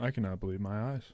I cannot believe my eyes.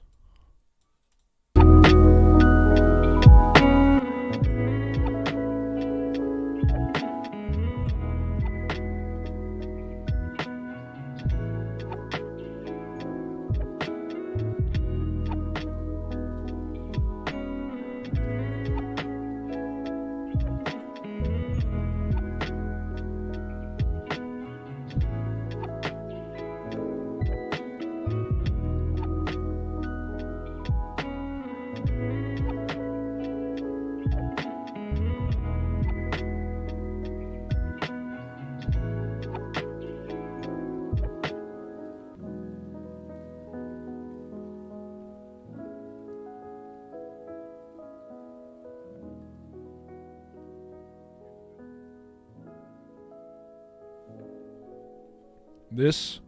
This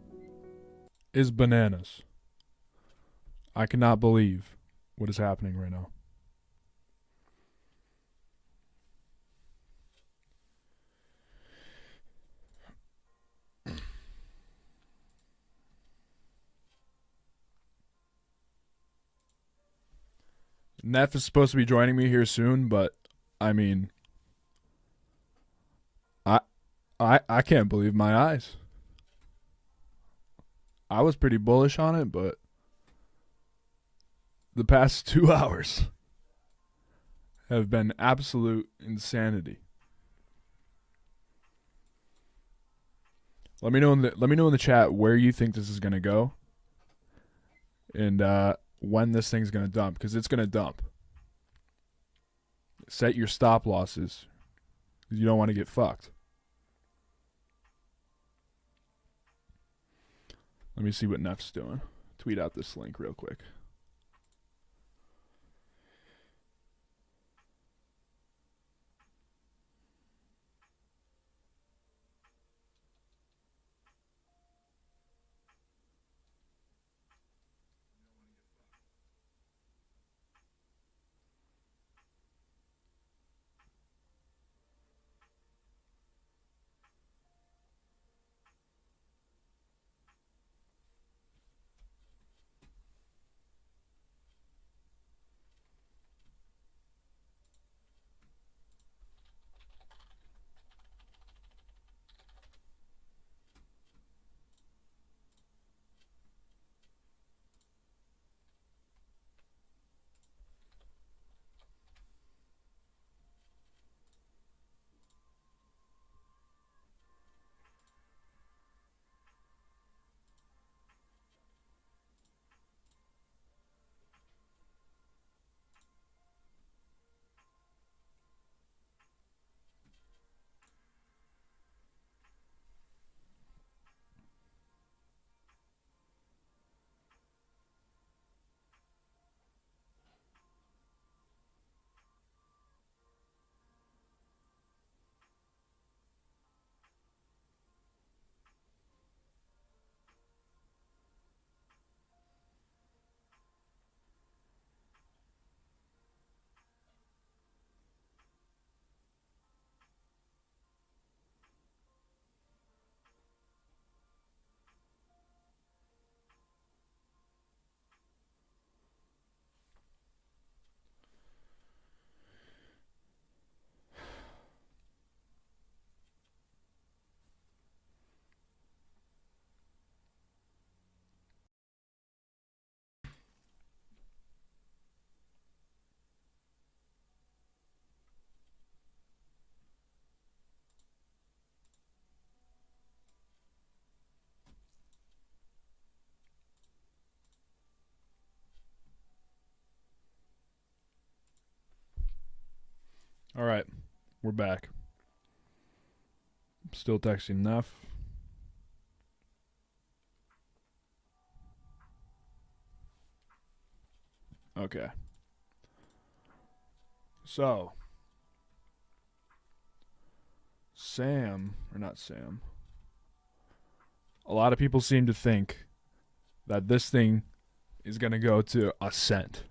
is bananas. I cannot believe what is happening right now. Neff is supposed to be joining me here soon, but I mean, I can't believe my eyes. I was pretty bullish on it, but the past 2 hours have been absolute insanity. Let me know in the chat where you think this is gonna go, and when this thing's gonna dump, because it's gonna dump. Set your stop losses, because you don't want to get fucked. Let me see what Neff's doing. Tweet out this link real quick. All right, we're back. Still texting Neff. Okay. So, Sam, or not Sam, a lot of people seem to think that this thing is going to go to a cent.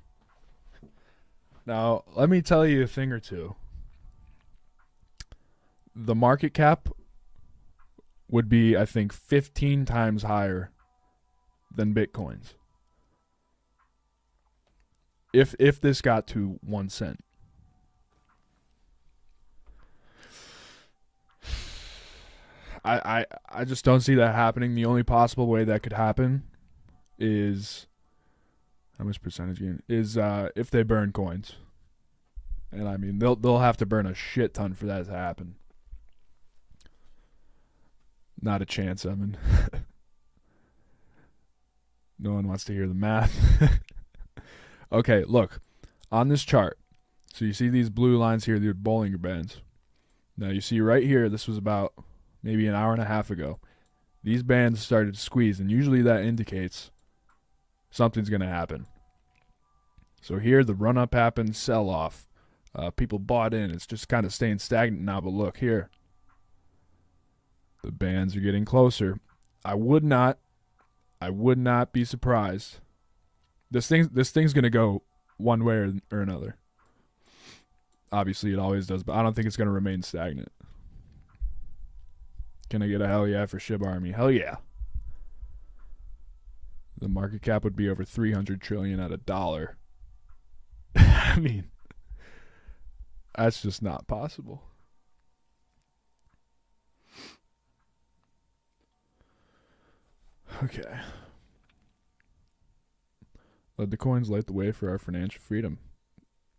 Now, let me tell you a thing or two. The market cap would be, I think, 15 times higher than Bitcoin's. If this got to 1 cent. I just don't see that happening. The only possible way that could happen is, how much percentage gain is if they burn coins. And I mean they'll have to burn a shit ton for that to happen. Not a chance, Evan. No one wants to hear the math. Okay, look. On this chart, so you see these blue lines here, they're Bollinger Bands. Now you see right here, this was about maybe an hour and a half ago. These bands started to squeeze, and usually that indicates something's going to happen. So here the run-up happened, sell-off. People bought in. It's just kind of staying stagnant now, but look here. The bands are getting closer. I would not be surprised. This thing's going to go one way or another. Obviously, it always does, but I don't think it's going to remain stagnant. Can I get a hell yeah for Shib Army? Hell yeah. The market cap would be over 300 trillion at $1. I mean, that's just not possible. Okay. Let the coins light the way for our financial freedom.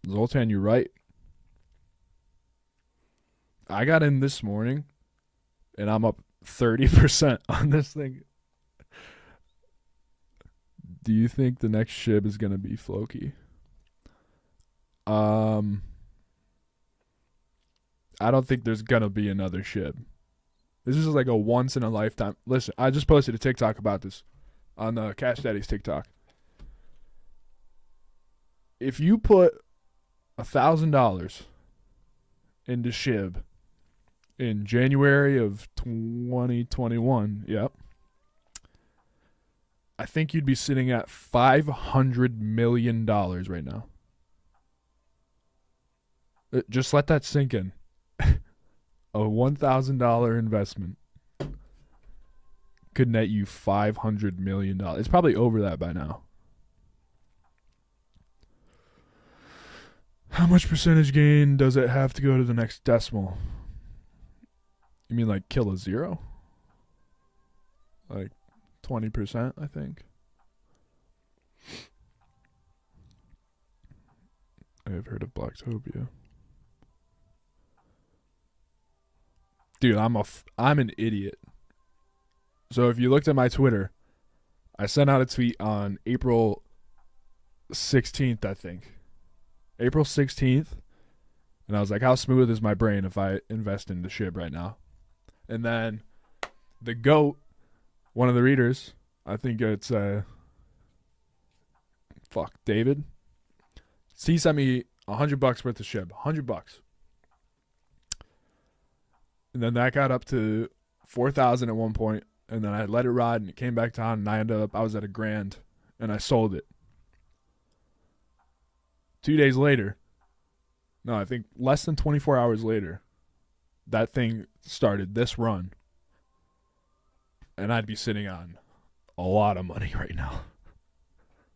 Zoltan, you're right. I got in this morning, and I'm up 30% on this thing. Do you think the next Shib is going to be Floki? I don't think there's going to be another Shib. This is like a once in a lifetime. Listen, I just posted a TikTok about this on the Cash Daddies TikTok. If you put $1,000 into Shib in January of 2021, yep, I think you'd be sitting at $500 million right now. Just let that sink in. A $1,000 investment could net you $500 million. It's probably over that by now. How much percentage gain does it have to go to the next decimal? You mean like kill a zero? Like 20%, I think. I have heard of Blacktopia. Dude, I'm an idiot. So if you looked at my Twitter, I sent out a tweet on April 16th, I think. April 16th. And I was like, how smooth is my brain if I invest in the Shib right now? And then the GOAT, one of the readers, I think it's David. He sent me $100 worth of Shib. $100. And then that got up to 4,000 at one point, and then I let it ride, and it came back down, and I was at $1,000, and I sold it. 2 days later, no, I think less than 24 hours later, that thing started this run, and I'd be sitting on a lot of money right now.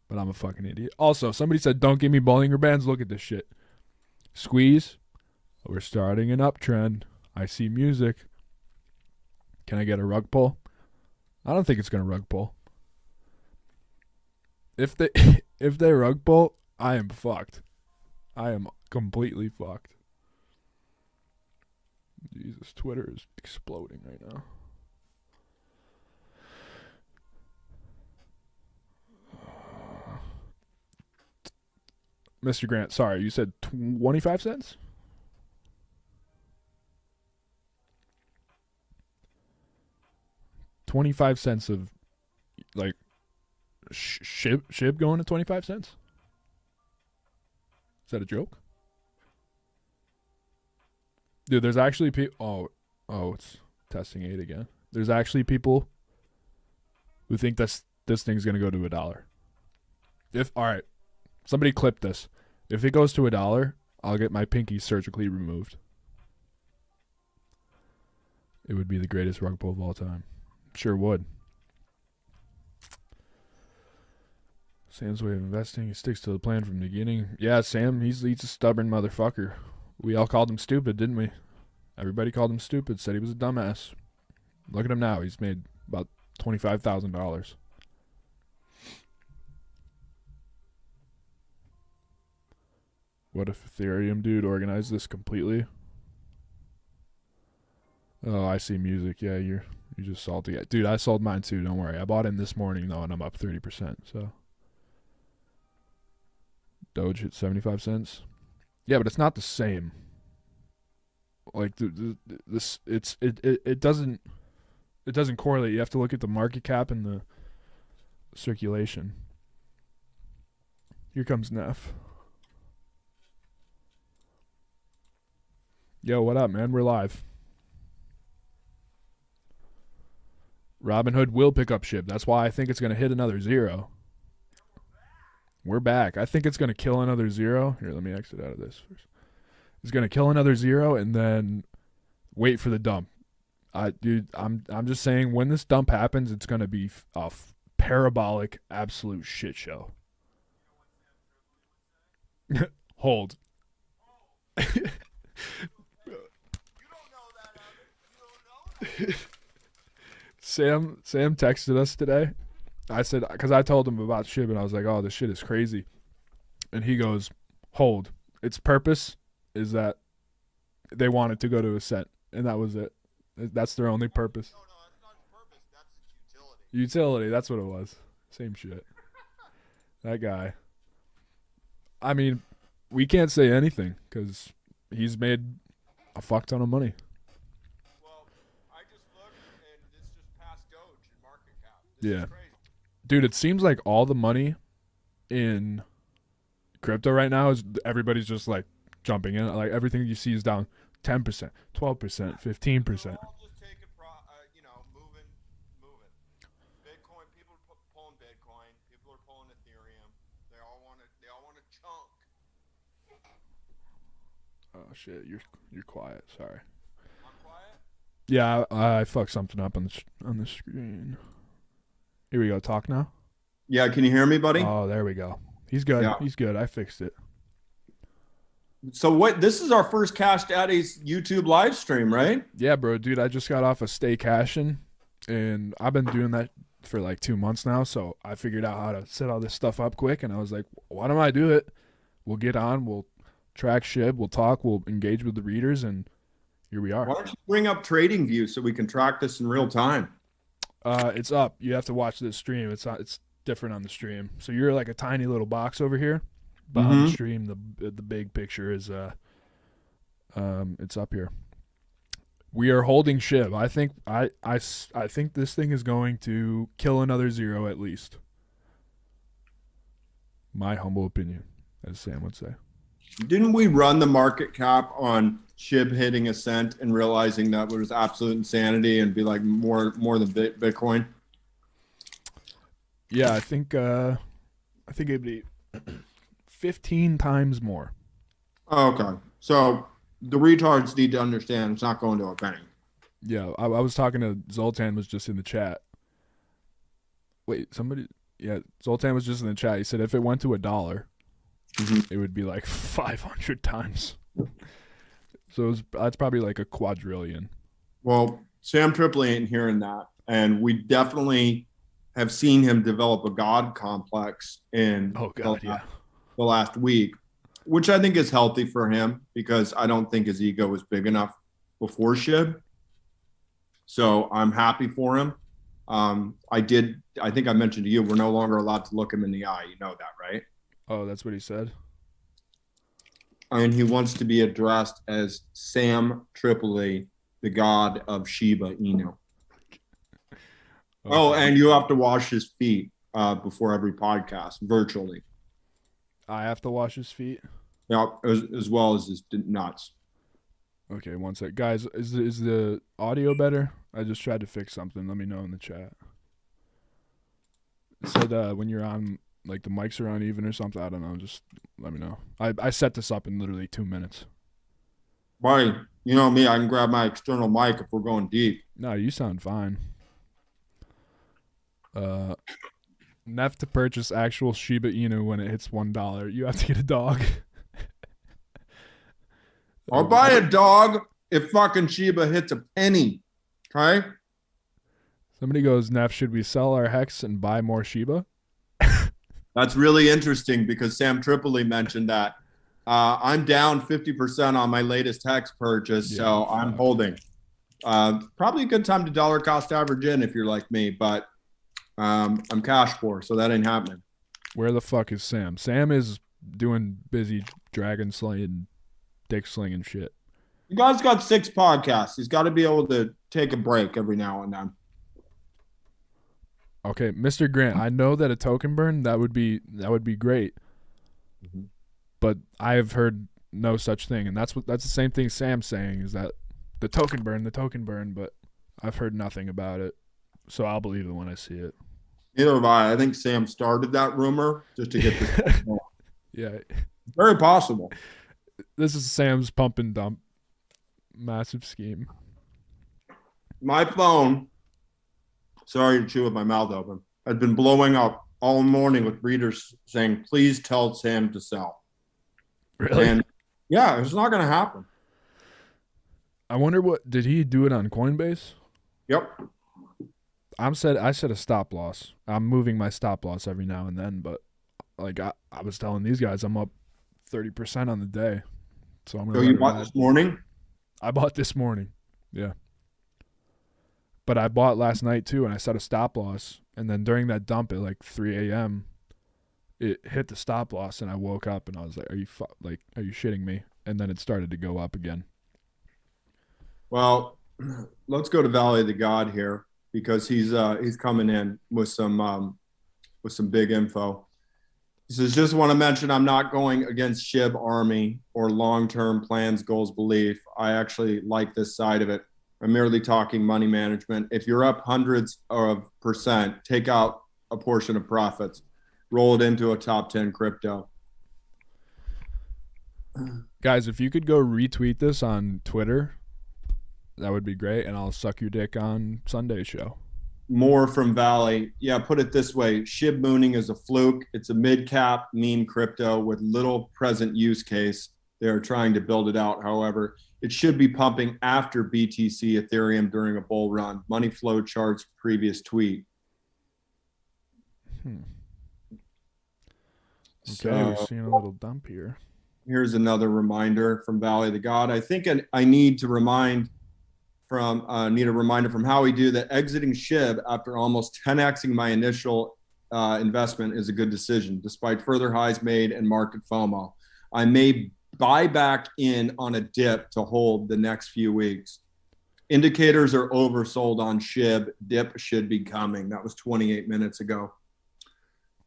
But I'm a fucking idiot. Also, somebody said, don't give me Bollinger Bands. Look at this shit. Squeeze. We're starting an uptrend. I see music. Can I get a rug pull? I don't think it's going to rug pull. If they rug pull, I am fucked. I am completely fucked. Jesus, Twitter is exploding right now. Mr. Grant, sorry, you said 25 cents? $0.25 of, like, Shib going to 25 cents? Is that a joke? Dude, there's actually people... Oh, it's testing 8 again. There's actually people who think this thing's going to go to $1. All right, somebody clip this. If it goes to $1, I'll get my pinky surgically removed. It would be the greatest rug pull of all time. Sure would. Sam's way of investing. He sticks to the plan from the beginning. Yeah, Sam, he's a stubborn motherfucker. We all called him stupid, didn't we? Everybody called him stupid, said he was a dumbass. Look at him now. He's made about $25,000. What if Ethereum dude organized this completely? Oh, I see music. Yeah, you're just salty. Dude, I sold mine too. Don't worry. I bought in this morning though, and I'm up 30%. So Doge hit 75 cents. Yeah, but it's not the same. Like it doesn't correlate. You have to look at the market cap and the circulation. Here comes Neff. Yo, what up, man? We're live. Robinhood will pick up Shib. That's why I think it's going to hit another zero. We're back. I think it's going to kill another zero. Here, let me exit out of this first. It's going to kill another zero and then wait for the dump. Dude, I'm just saying when this dump happens, it's going to be a parabolic absolute shit show. Hold. Sam texted us today. I said, because I told him about Shib and I was like, oh, this shit is crazy. And he goes, hold. Its purpose is that they want it to go to a cent. And that was it. That's their only purpose. No, that's not its purpose. That's its utility. Utility, that's what it was. Same shit. That guy. I mean, we can't say anything because he's made a fuck ton of money. Yeah. Dude, it seems like all the money in crypto right now is everybody's just like jumping in. Like everything you see is down 10%, 12%, 15%. Just take it, moving. Bitcoin, people are pulling Bitcoin. People are pulling Ethereum. They all want a chunk. Oh shit, you're quiet. Sorry. I'm quiet? Yeah, I fucked something up on the screen. Here we go. Talk now. Yeah, can you hear me, buddy? Oh, there we go. He's good. Yeah. He's good. I fixed it. So what? This is our first Cash Daddies YouTube live stream, right? Yeah, bro, dude. I just got off of stay cashing, and I've been doing that for like 2 months now. So I figured out how to set all this stuff up quick, and I was like, why don't I do it? We'll get on. We'll track Shib. We'll talk. We'll engage with the readers, and here we are. Why don't you bring up Trading View so we can track this in real time? It's up. You have to watch this stream. It's different on the stream. So you're like a tiny little box over here, but on the stream, the big picture is it's up here. We are holding Shib. I think this thing is going to kill another zero at least. My humble opinion, as Sam would say. Didn't we run the market cap on Shib hitting a cent and realizing that was absolute insanity and be like more than Bitcoin? Yeah, I think it'd be 15 times more. Okay, so the retards need to understand it's not going to a penny. Yeah, I was talking to Zoltan, was just in the chat. Wait, Zoltan was just in the chat. He said if it went to $1, it would be like 500 times. So that's probably like a quadrillion. Well, Sam Tripoli ain't hearing that. And we definitely have seen him develop a God complex in the last week, which I think is healthy for him because I don't think his ego was big enough before Shib. So I'm happy for him. I think I mentioned to you, we're no longer allowed to look him in the eye. You know that, right? Oh, that's what he said? And he wants to be addressed as Sam Tripoli, the god of Shiba Inu. Okay. Oh, and you have to wash his feet before every podcast, virtually. I have to wash his feet? Yeah, as well as his nuts. Okay, one sec. Guys, is the audio better? I just tried to fix something. Let me know in the chat. It said when you're on, like the mics are uneven or something. I don't know. Just let me know. I set this up in literally 2 minutes. Buddy, you know me. I can grab my external mic if we're going deep. No, you sound fine. Neff to purchase actual Shiba Inu when it hits $1. You have to get a dog. I'll buy a dog if fucking Shiba hits a penny. Okay? Somebody goes, Neff, should we sell our Hex and buy more Shiba? That's really interesting because Sam Tripoli mentioned that. I'm down 50% on my latest Hex purchase, so I'm holding. Probably a good time to dollar cost average in if you're like me, but I'm cash poor, so that ain't happening. Where the fuck is Sam? Sam is doing busy dragon slaying, dick slinging shit. You guys got 6 podcasts. He's got to be able to take a break every now and then. Okay, Mr. Grant, I know that a token burn that would be great, but I have heard no such thing, and that's the same thing Sam's saying is that the token burn, but I've heard nothing about it, so I'll believe it when I see it. Neither have I. I think Sam started that rumor just to get this. Yeah, very possible. This is Sam's pump and dump, massive scheme. My phone. Sorry to chew with my mouth open. I've been blowing up all morning with readers saying, please tell Sam to sell. Really? And yeah, it's not going to happen. I wonder did he do it on Coinbase? Yep. I set a stop loss. I'm moving my stop loss every now and then, but like I was telling these guys, I'm up 30% on the day. So I'm going to. So you bought this morning? I bought this morning. Yeah. But I bought last night too, and I set a stop loss. And then during that dump at like 3 a.m., it hit the stop loss, and I woke up and I was like, "Are you shitting me?" And then it started to go up again. Well, let's go to Valley of the God here because he's coming in with some big info. He says, "Just want to mention I'm not going against Shib Army or long-term plans, goals, belief. I actually like this side of it. I'm merely talking money management. If you're up hundreds of percent, take out a portion of profits, roll it into a top 10 crypto." Guys, if you could go retweet this on Twitter, that would be great, and I'll suck your dick on Sunday's show. More from Valley. Yeah, put it this way. Shib mooning is a fluke. It's a mid-cap meme crypto with little present use case. They're trying to build it out, however. It should be pumping after BTC Ethereum during a bull run. Money flow charts previous tweet. Okay, we're seeing a little dump here. Here's another reminder from Valley of the God. I think I need a reminder from Howie Do that exiting Shib after almost 10xing my initial investment is a good decision, despite further highs made and market FOMO. I may buy back in on a dip to hold the next few weeks. Indicators are oversold on Shib. Dip should be coming. That was 28 minutes ago.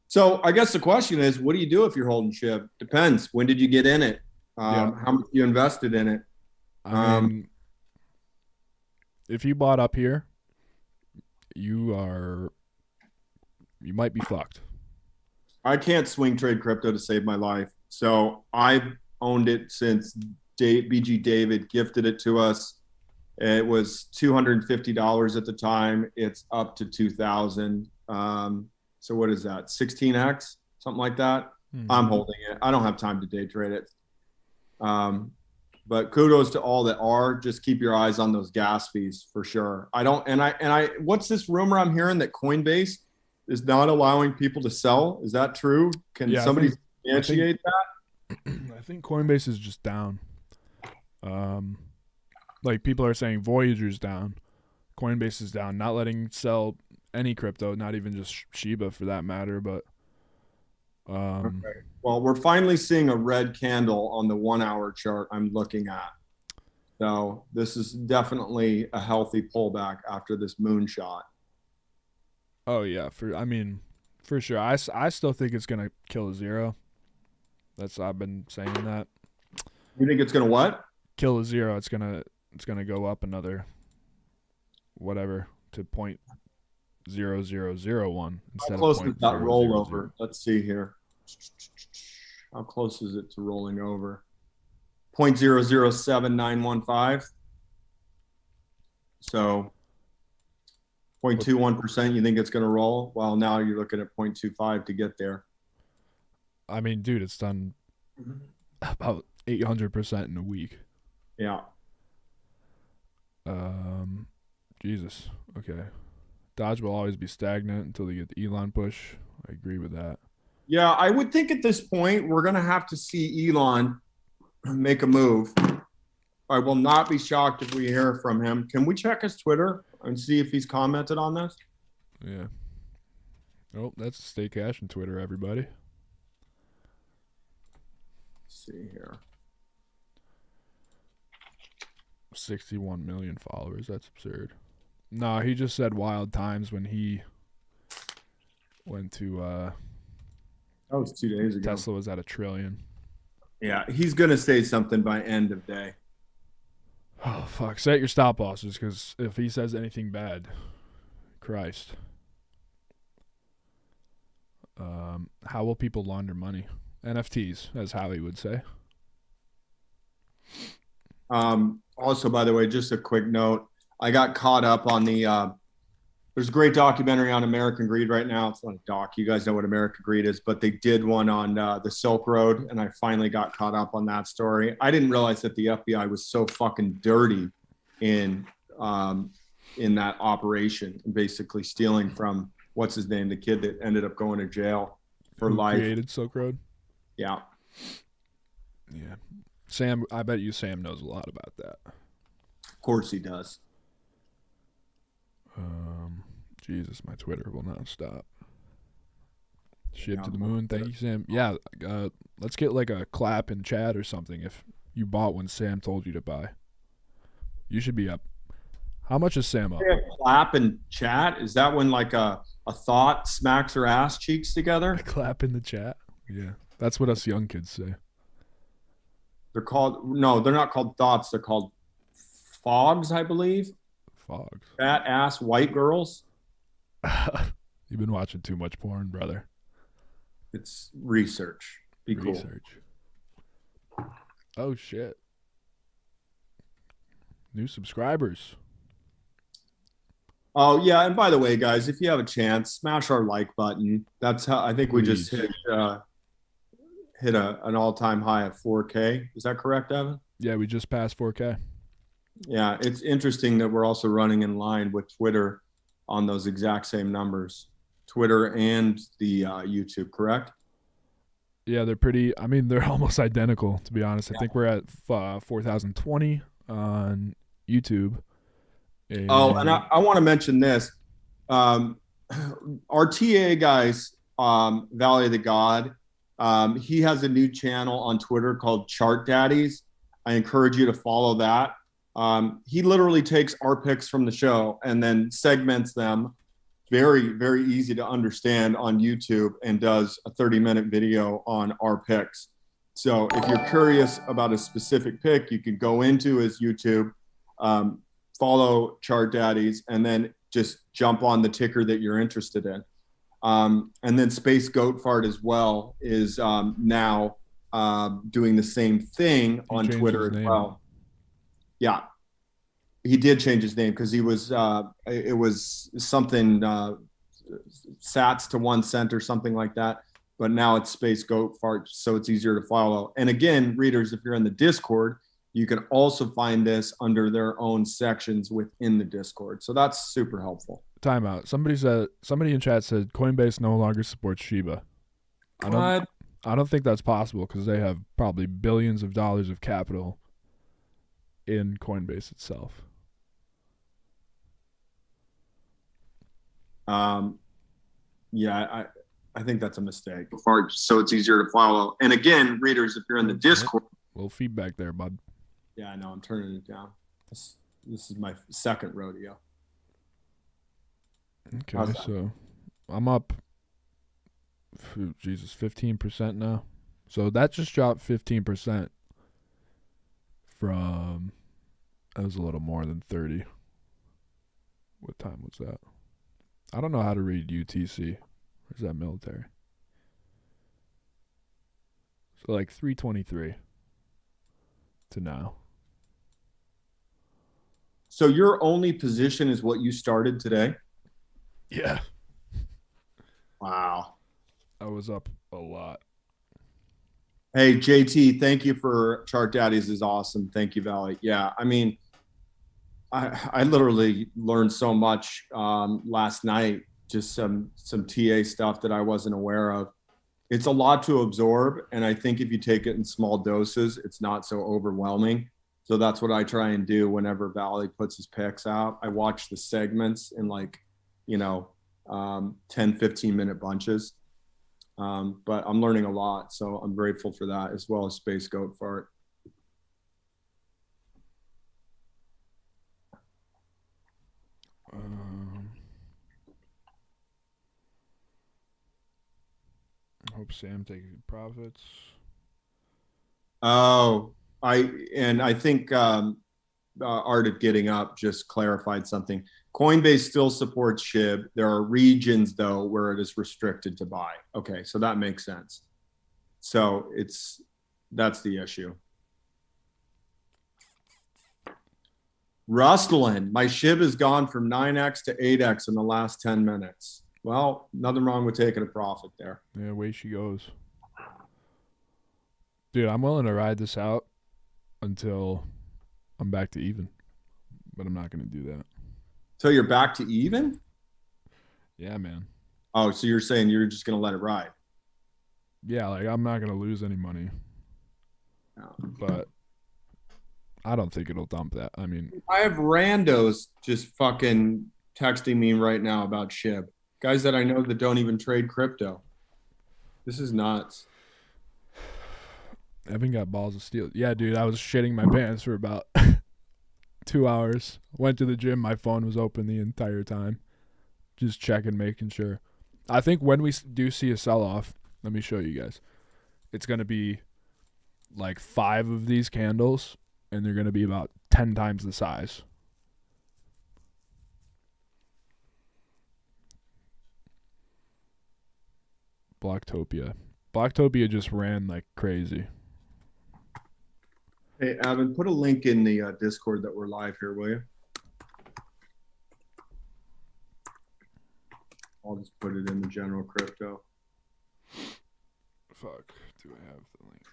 So I guess the question is, what do you do if you're holding Shib? Depends. When did you get in it? How much you invested in it? I mean, if you bought up here, you might be fucked. I can't swing trade crypto to save my life. So I've owned it since BG David gifted it to us. It was $250 at the time. It's up to $2,000. So what is that? 16x, something like that. Mm-hmm. I'm holding it. I don't have time to day trade it. But kudos to all that are. Just keep your eyes on those gas fees for sure. What's this rumor I'm hearing that Coinbase is not allowing people to sell? Is that true? Can somebody substantiate that? I think Coinbase is just down. Like people are saying Voyager's down. Coinbase is down, not letting sell any crypto, not even just Shiba for that matter, but okay. Well, we're finally seeing a red candle on the 1 hour chart I'm looking at. So this is definitely a healthy pullback after this moonshot. Oh yeah, for sure. I still think it's gonna kill a zero. I've been saying that. You think it's gonna what? Kill a zero. It's gonna go up another whatever to 0.0001 instead. How close of is that rollover? Let's see here. How close is it to rolling over? 0.007915. So 0.21%, you think it's going to roll? Well, now you're looking at 0.25 to get there. I mean, dude, it's done about 800% in a week. Yeah. Jesus. Okay. Dodge will always be stagnant until they get the Elon push. I agree with that. Yeah, I would think at this point we're going to have to see Elon make a move. I will not be shocked if we hear from him. Can we check his Twitter and see if he's commented on this? Yeah. Oh, that's Stay Cash and Twitter, everybody. Let's see here. 61 million followers. That's absurd. No, he just said wild times when he went to that was 2 days ago. Tesla was at $1 trillion. Yeah, he's gonna say something by end of day. Oh fuck. Set your stop losses, because if he says anything bad, Christ. How will people launder money? NFTs, as Howie would say. Also, by the way, just a quick note. I got caught up on the there's a great documentary on American Greed right now. It's not a doc. You guys know what American Greed is, but they did one on the Silk Road, and I finally got caught up on that story. I didn't realize that the FBI was so fucking dirty in that operation, basically stealing from what's his name, the kid that ended up going to jail for life. Created Silk Road. Yeah. Yeah. Sam, I bet you Sam knows a lot about that. Of course he does. Jesus, my Twitter will not stop. Shib to the moon. Thank you, Sam. Yeah, let's get like a clap in chat or something if you bought when Sam told you to buy. You should be up. How much is Sam up? Clap in chat? Is that when like a thought smacks her ass cheeks together? A clap in the chat? Yeah. That's what us young kids say. They're not called thoughts. They're called fogs, I believe. Fogs. Fat ass white girls. You've been watching too much porn, brother. It's research. Be cool. Oh, shit. New subscribers. Oh, yeah. And by the way, guys, if you have a chance, smash our like button. That's how I think we just hit an all-time high of 4K. Is that correct, Evan? Yeah, we just passed 4K. Yeah, it's interesting that we're also running in line with Twitter on those exact same numbers. Twitter and the YouTube, correct? Yeah, they're almost identical, to be honest. I think we're at 4,020 on YouTube. And I want to mention this. Our TA guys, Valley of the God, he has a new channel on Twitter called Chart Daddies. I encourage you to follow that. He literally takes our picks from the show and then segments them, very, very easy to understand, on YouTube, and does a 30-minute video on our picks. So if you're curious about a specific pick, you can go into his YouTube, follow Chart Daddies, and then just jump on the ticker that you're interested in. And then Space Goat Fart as well is now doing the same thing on Twitter as well. Yeah, he did change his name because he was it was something sats to 1 cent or something like that. But now it's Space Goat Fart, so it's easier to follow. And again, readers, if you're in the Discord, you can also find this under their own sections within the Discord. So that's super helpful. Timeout. Somebody in chat said Coinbase no longer supports Shiba. I don't think that's possible because they have probably billions of dollars of capital in Coinbase itself. Yeah, I think that's a mistake. So it's easier to follow. And again, readers, if you're in the Discord, a little feedback there, bud. Yeah, I know. I'm turning it down. This is my second rodeo. Okay, so I'm up, 15% now. So that just dropped 15% from, that was a little more than 30. What time was that? I don't know how to read UTC. Or is that military? So like 3:23 to now. So your only position is what you started today? Yeah. Wow. I was up a lot. Hey, JT, thank you for Chart Daddies is awesome. Thank you, Valley. Yeah, I mean, I literally learned so much last night, just some TA stuff that I wasn't aware of. It's a lot to absorb, and I think if you take it in small doses, it's not so overwhelming. So that's what I try and do whenever Valley puts his picks out. I watch the segments in like, 10, 15-minute bunches. But I'm learning a lot, so I'm grateful for that, as well as Space Goat Fart. I hope Sam takes profits. Oh, I think Art of Getting Up just clarified something. Coinbase still supports Shib. There are regions though where it is restricted to buy. Okay, so that makes sense. So that's the issue. Rustling, my Shib has gone from 9x to 8x in the last 10 minutes. Well, nothing wrong with taking a profit there. Yeah, away she goes. Dude, I'm willing to ride this out until I'm back to even, but I'm not going to do that. So you're back to even? Yeah, man. Oh, so you're saying you're just going to let it ride? Yeah, like I'm not going to lose any money. No. But I don't think it'll dump that. I mean, I have randos just fucking texting me right now about Shib. Guys that I know that don't even trade crypto. This is nuts. Evan got balls of steel. Yeah, dude, I was shitting my pants for about 2 hours. Went to the gym. My phone was open the entire time. Just checking, making sure. I think when we do see a sell-off, let me show you guys. It's going to be like 5 of these candles, and they're going to be about 10 times the size. Blocktopia. Blocktopia just ran like crazy. Hey, Evan, put a link in the Discord that we're live here, will you? I'll just put it in the general crypto. Fuck, do I have the link?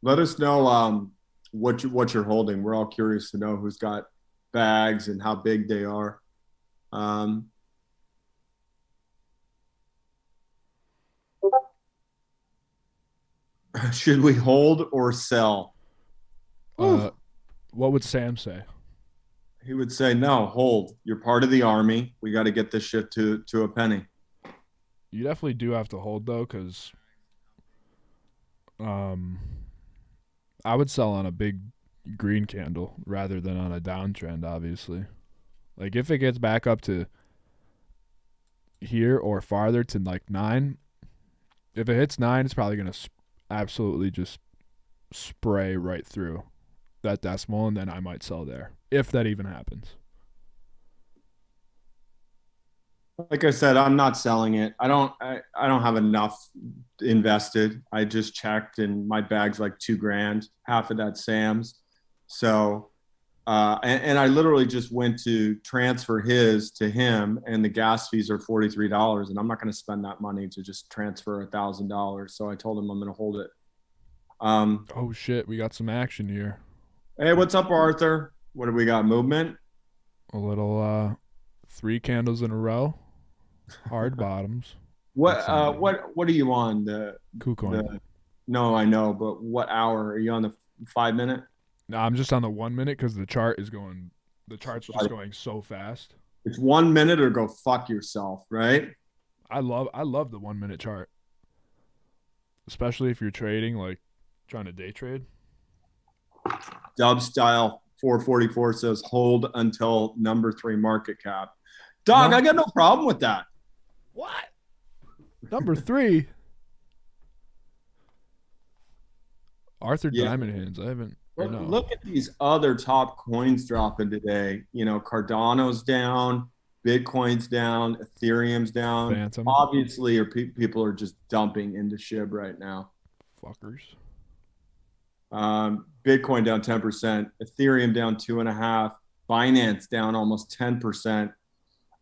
Let us know what you're holding. We're all curious to know who's got bags and how big they are. Should we hold or sell? What would Sam say? He would say, no, hold. You're part of the army. We got to get this shit to a penny. You definitely do have to hold, though, because I would sell on a big green candle rather than on a downtrend, obviously. Like, if it gets back up to here or farther to, like, 9, if it hits 9, it's probably going to absolutely just spray right through that decimal, and then I might sell there, if that even happens. Like I said, I'm not selling it. I don't have enough invested. I just checked, and my bag's like $2,000. Half of that Sam's. So, and I literally just went to transfer his to him, and the gas fees are $43, and I'm not going to spend that money to just transfer $1,000. So I told him I'm going to hold it. Oh shit, we got some action here. Hey, what's up, Arthur? What do we got? Movement? A little 3 candles in a row. Hard bottoms. What are you on? The KuCoin. No, I know, but what hour? Are you on the 5 minute? No, I'm just on the 1 minute because the chart's just going so fast. It's 1 minute or go fuck yourself, right? I love the 1 minute chart. Especially if you're trading, like trying to day trade. Dub Style 444 says hold until number 3 market cap. Dog, I got no problem with that. What? Number 3? Arthur Diamond Hands. I haven't. Look at these other top coins dropping today. Cardano's down, Bitcoin's down, Ethereum's down. Phantom. Obviously, people are just dumping into Shib right now. Fuckers. Bitcoin down 10%. Ethereum down 2.5%. Binance down almost 10%.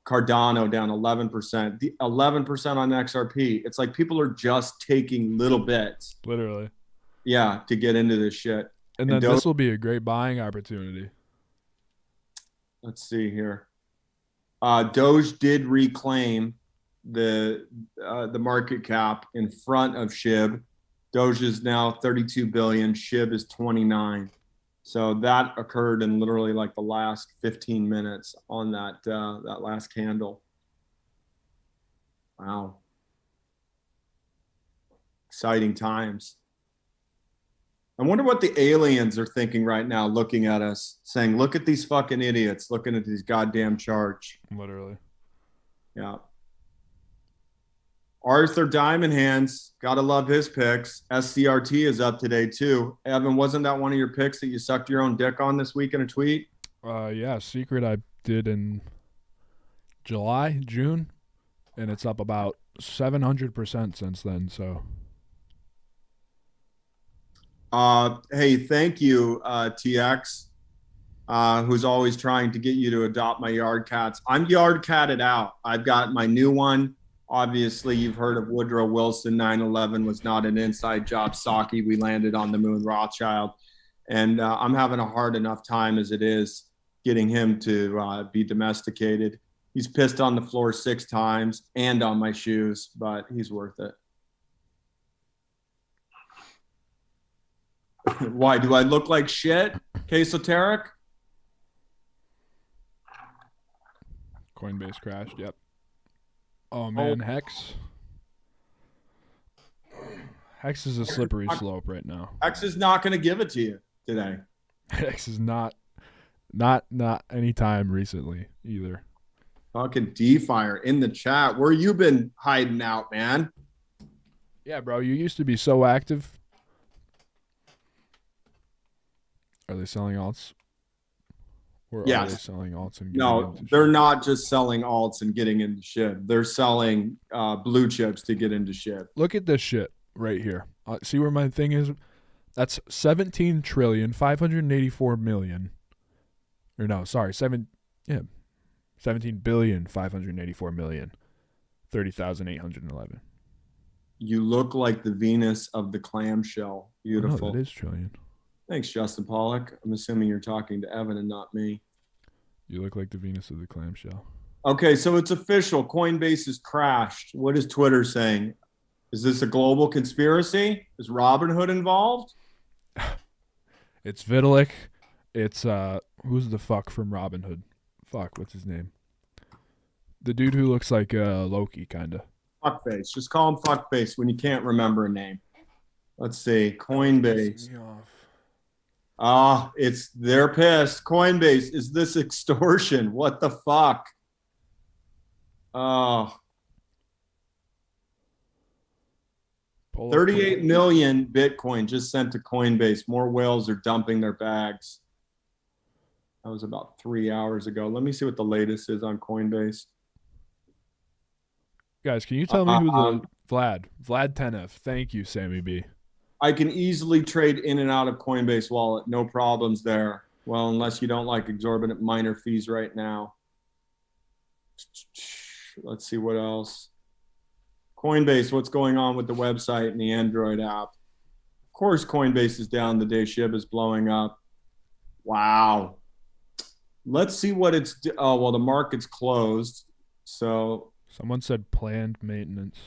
Cardano down 11%. The 11% on XRP. It's like people are just taking little bits. Literally. Yeah, to get into this shit. And then this will be a great buying opportunity. Let's see here. Doge did reclaim the market cap in front of Shib. Doge is now 32 billion. Shib is 29. So that occurred in literally like the last 15 minutes on that last candle. Wow. Exciting times. I wonder what the aliens are thinking right now, looking at us, saying, look at these fucking idiots looking at these goddamn charts. Literally. Yeah. Arthur Diamond Hands, gotta love his picks. SCRT is up today too. Evan, wasn't that one of your picks that you sucked your own dick on this week in a tweet? Yeah, secret I did in June, and it's up about 700% since then. So, hey, thank you, TX, who's always trying to get you to adopt my yard cats. I'm yard catted out. I've got my new one. Obviously, you've heard of Woodrow Wilson. 9/11 was not an inside job. Psaki, we landed on the moon. Rothschild, and I'm having a hard enough time as it is getting him to be domesticated. He's pissed on the floor 6 times and on my shoes, but he's worth it. Why do I look like shit, Quesoteric? Coinbase crashed. Yep. Oh man, Hex is a slippery slope right now. Hex is not going to give it to you today. Hex is not anytime recently either. Fucking D-Fire in the chat. Where you been hiding out, man? Yeah, bro, you used to be so active. Are they selling alts? Or yes. Are they selling alts and no, they're not just selling alts and getting into Shib. They're selling blue chips to get into Shib. Look at this shit right here. See where my thing is? That's 17,584,000,000. Or no, sorry, 17,584,000,000. 30,811. You look like the Venus of the clamshell. Beautiful. Oh, no, that is trillion. Thanks, Justin Pollock. I'm assuming you're talking to Evan and not me. You look like the Venus of the clamshell. Okay, so it's official. Coinbase has crashed. What is Twitter saying? Is this a global conspiracy? Is Robinhood involved? It's Vitalik. It's who's the fuck from Robinhood? Fuck, what's his name? The dude who looks like Loki, kinda. Fuckface. Just call him Fuckface when you can't remember a name. Let's see. Coinbase. They're pissed. Coinbase, is this extortion? What the fuck? Oh. 38 million Bitcoin just sent to Coinbase. More whales are dumping their bags. That was about 3 hours ago. Let me see what the latest is on Coinbase. Guys, can you tell me who the Vlad 10F? Thank you, Sammy B. I can easily trade in and out of Coinbase wallet. No problems there. Well, unless you don't like exorbitant miner fees right now. Let's see what else. Coinbase, what's going on with the website and the Android app? Of course, Coinbase is down the day Shib is blowing up. Wow. Let's see what it's... Oh, well, the market's closed. So... Someone said planned maintenance.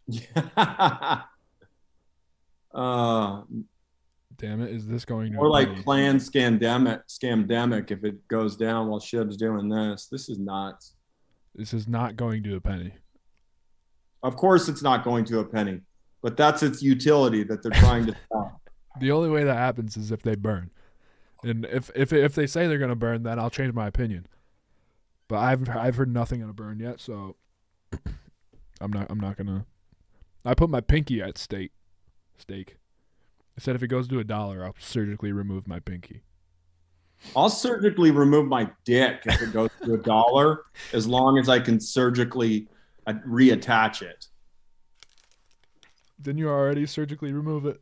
Yeah. Damn it, is this going to... Or like planned scamdemic if it goes down while Shib's doing this. This is nuts. This is not going to a penny. Of course it's not going to a penny, but that's its utility that they're trying to sell. The only way that happens is if they burn. And if they say they're going to burn, then I'll change my opinion. But I've heard nothing on a burn yet, so I'm not going to... I put my pinky at stake. I said if it goes to $1, I'll surgically remove my pinky. I'll surgically remove my dick if it goes to $1, as long as I can surgically reattach it. Didn't you already surgically remove it?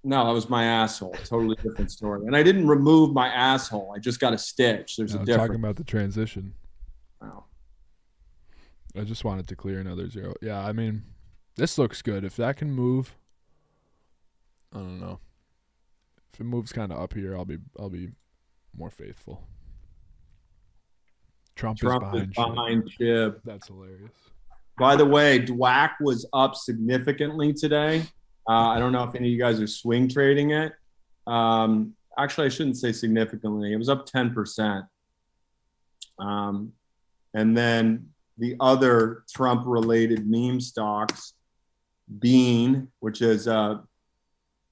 No, that was my asshole. Totally different story. And I didn't remove my asshole. I just got a stitch. There's a difference. Talking about the transition. Wow. I just wanted to clear another zero. Yeah, I mean, this looks good. If that can move, I don't know. If it moves kind of up here, I'll be more faithful. Trump is behind Shib. That's hilarious. By the way, DWAC was up significantly today. I don't know if any of you guys are swing trading it. Actually, I shouldn't say significantly. It was up 10%. And then the other Trump-related meme stocks, Bean, which is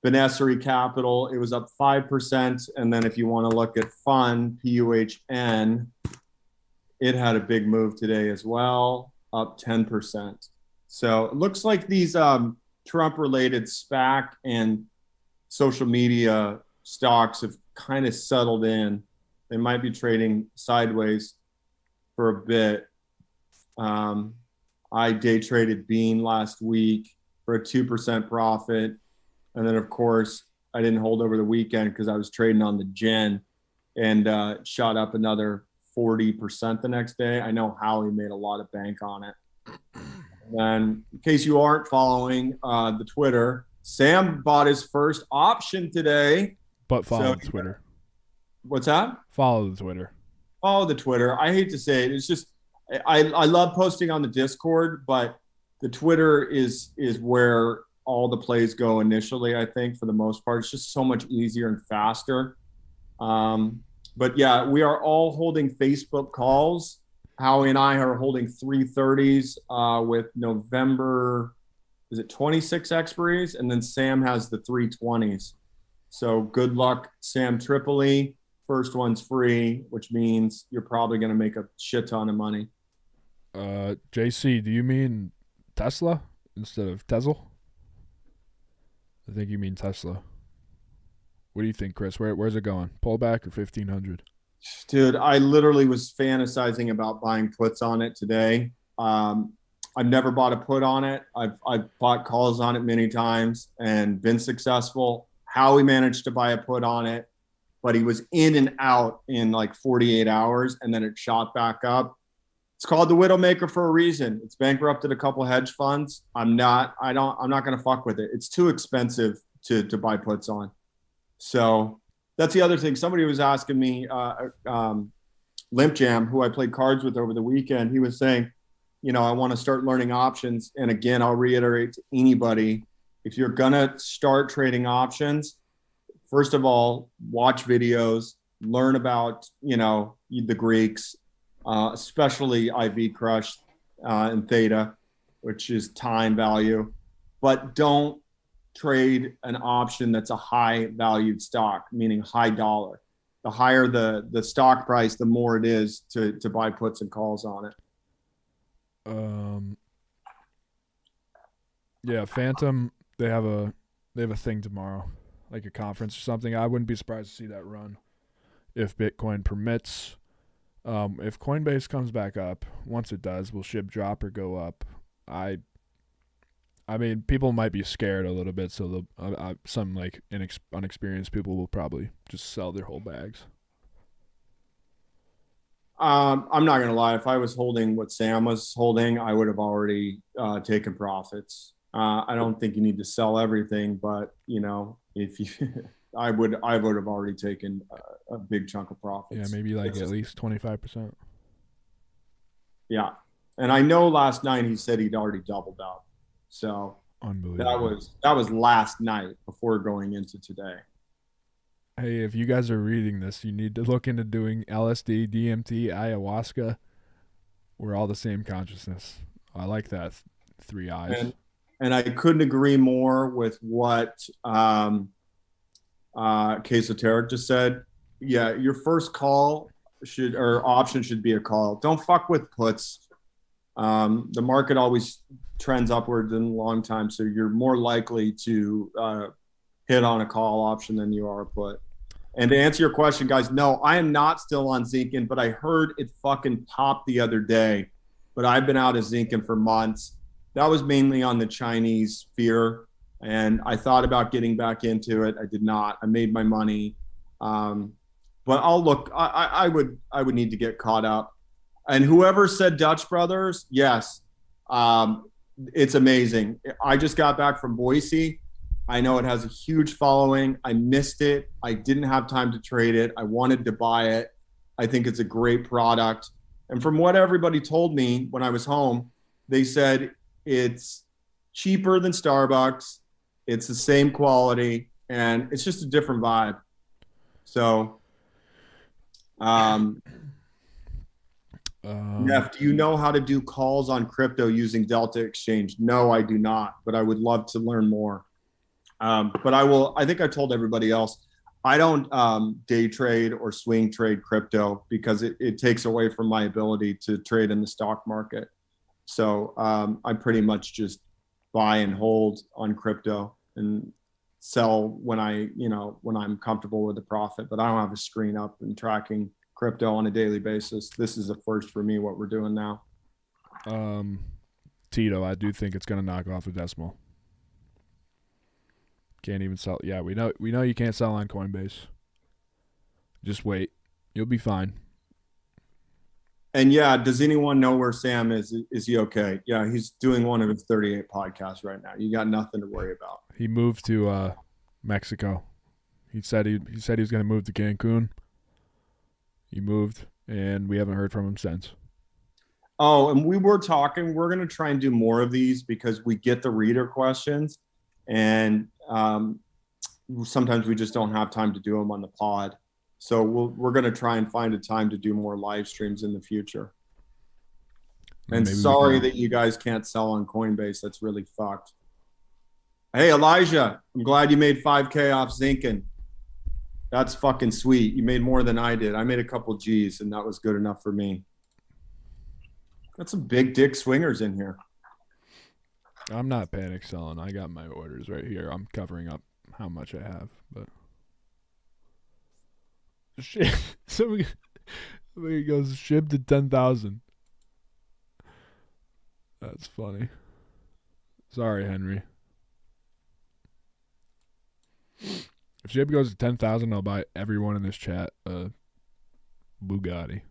Benessery Capital, it was up 5%. And then if you want to look at Fun, PUHN, it had a big move today as well, up 10%. So it looks like these Trump-related SPAC and social media stocks have kind of settled in. They might be trading sideways for a bit. I day traded Bean last week for a 2% profit. And then, of course, I didn't hold over the weekend because I was trading on the Gen and shot up another 40% the next day. I know Howie made a lot of bank on it. And in case you aren't following the Twitter, Sam bought his first option today. But follow the Twitter. What's that? Follow the Twitter. Follow the Twitter. I hate to say it. It's just I love posting on the Discord, but the Twitter is where all the plays go initially, I think, for the most part. It's just so much easier and faster. But yeah, we are all holding Facebook calls. Howie and I are holding 330s with November, is it 26 expiries? And then Sam has the 320s. So good luck, Sam Tripoli. First one's free, which means you're probably going to make a shit ton of money. JC, do you mean Tesla instead of Tesla? I think you mean Tesla. What do you think, Chris? Where's it going? Pullback or 1500? Dude, I literally was fantasizing about buying puts on it today. I've never bought a put on it. I've bought calls on it many times and been successful. Howie managed to buy a put on it, but he was in and out in like 48 hours, and then it shot back up. It's called the Widowmaker for a reason. It's bankrupted a couple hedge funds. I'm not going to fuck with it. It's too expensive to buy puts on. So that's the other thing. Somebody was asking me, Limp Jam, who I played cards with over the weekend, he was saying, I want to start learning options. And again, I'll reiterate to anybody, if you're going to start trading options, first of all, watch videos, learn about, the Greeks, especially IV Crush and Theta, which is time value. But don't trade an option that's a high valued stock, meaning high dollar. The higher the stock price, the more it is to buy puts and calls on it. Yeah, Phantom, they have a thing tomorrow, like a conference or something. I wouldn't be surprised to see that run if Bitcoin permits. If Coinbase comes back up, once it does, will Shib drop or go up? I mean, people might be scared a little bit, so some like unexperienced people will probably just sell their whole bags. I'm not going to lie. If I was holding what Sam was holding, I would have already taken profits. I don't think you need to sell everything, but if you, I would have already taken a big chunk of profits. Yeah, maybe like at least 25%. Yeah, and I know last night he said he'd already doubled up. So unbelievable. That was last night before going into today. Hey, if you guys are reading this, you need to look into doing LSD, DMT, ayahuasca. We're all the same consciousness. I like that. 3 eyes. And I couldn't agree more with what Quesoteric just said. Yeah, your first call option should be a call. Don't fuck with puts. The market always trends upwards in a long time, so you're more likely to hit on a call option than you are a put. And to answer your question, guys, no, I am not still on Zinkin, but I heard it fucking popped the other day. But I've been out of Zinkin for months. that was mainly on the Chinese fear. And I thought about getting back into it. I did not. I made my money. But I'll look, I would need to get caught up. And whoever said Dutch Brothers, yes, it's amazing. I just got back from Boise. I know it has a huge following. I missed it. I didn't have time to trade it. I wanted to buy it. I think it's a great product. And from what everybody told me when I was home, they said it's cheaper than Starbucks. It's the same quality, and it's just a different vibe. So, Neff, do you know how to do calls on crypto using Delta Exchange? No, I do not, but I would love to learn more. But I think I told everybody else, I don't day trade or swing trade crypto because it takes away from my ability to trade in the stock market. So I pretty much just buy and hold on crypto and sell when I'm comfortable with the profit, but I don't have a screen up and tracking crypto on a daily basis. This is a first for me, what we're doing now. Tito, I do think it's going to knock off the decimal. Can't even sell. Yeah, we know you can't sell on Coinbase. Just wait. You'll be fine. And yeah, does anyone know where Sam is? Is he okay? Yeah, he's doing one of his 38 podcasts right now. You got nothing to worry about. He moved to Mexico. He said he was going to move to Cancun. He moved, and we haven't heard from him since. Oh, and we were talking. We're going to try and do more of these because we get the reader questions, and sometimes we just don't have time to do them on the pod. So we're going to try and find a time to do more live streams in the future. And sorry that you guys can't sell on Coinbase. That's really fucked. Hey, Elijah, I'm glad you made 5K off Zinkin. That's fucking sweet. You made more than I did. I made a couple G's, and that was good enough for me. Got some big dick swingers in here. I'm not panic selling. I got my orders right here. I'm covering up how much I have, but shit. Somebody goes Shib to 10,000. That's funny. Sorry, Henry. If Shib goes to 10,000, I'll buy everyone in this chat a Bugatti.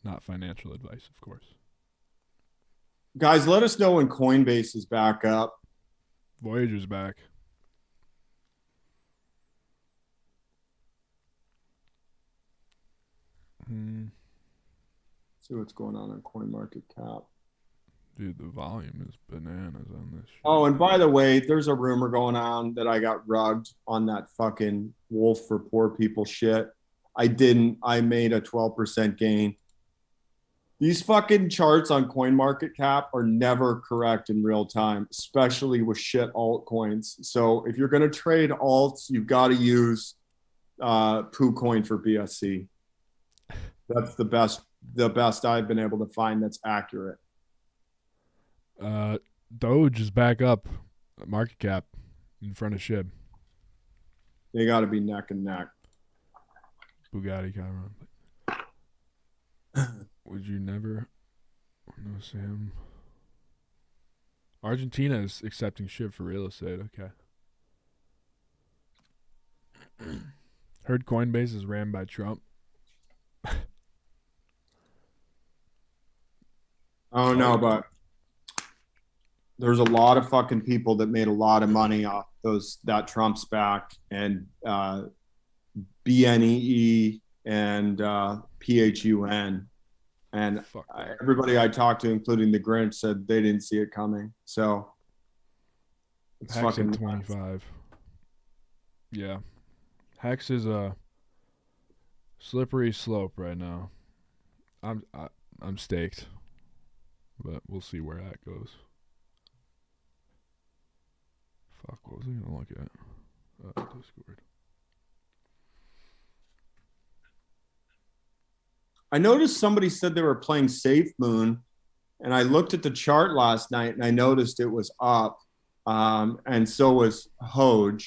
Not financial advice, of course. Guys, let us know when Coinbase is back up. Voyager's back. See what's going on CoinMarketCap. Dude, the volume is bananas on this shit. Oh, and by the way, there's a rumor going on that I got rugged on that fucking Wolf for Poor People shit. I didn't. I made a 12% gain. These fucking charts on CoinMarketCap are never correct in real time, especially with shit altcoins. So if you're going to trade alts, you've got to use PooCoin for BSC. That's the best I've been able to find that's accurate. Doge is back up market cap in front of Shib. They got to be neck and neck. Bugatti Chiron. Would you never know Sam? Argentina is accepting Shib for real estate. Okay. Heard Coinbase is ran by Trump. Oh no, but there's a lot of fucking people that made a lot of money off that Trump SPAC and BNEE and PHUN. And everybody I talked to, including the Grinch, said they didn't see it coming. So it's Hex fucking at 25. Yeah. Hex is a slippery slope right now. I'm staked. But we'll see where that goes. Fuck, what was I gonna look at? Discord. I noticed somebody said they were playing Safe Moon, and I looked at the chart last night and I noticed it was up, and so was Hoj,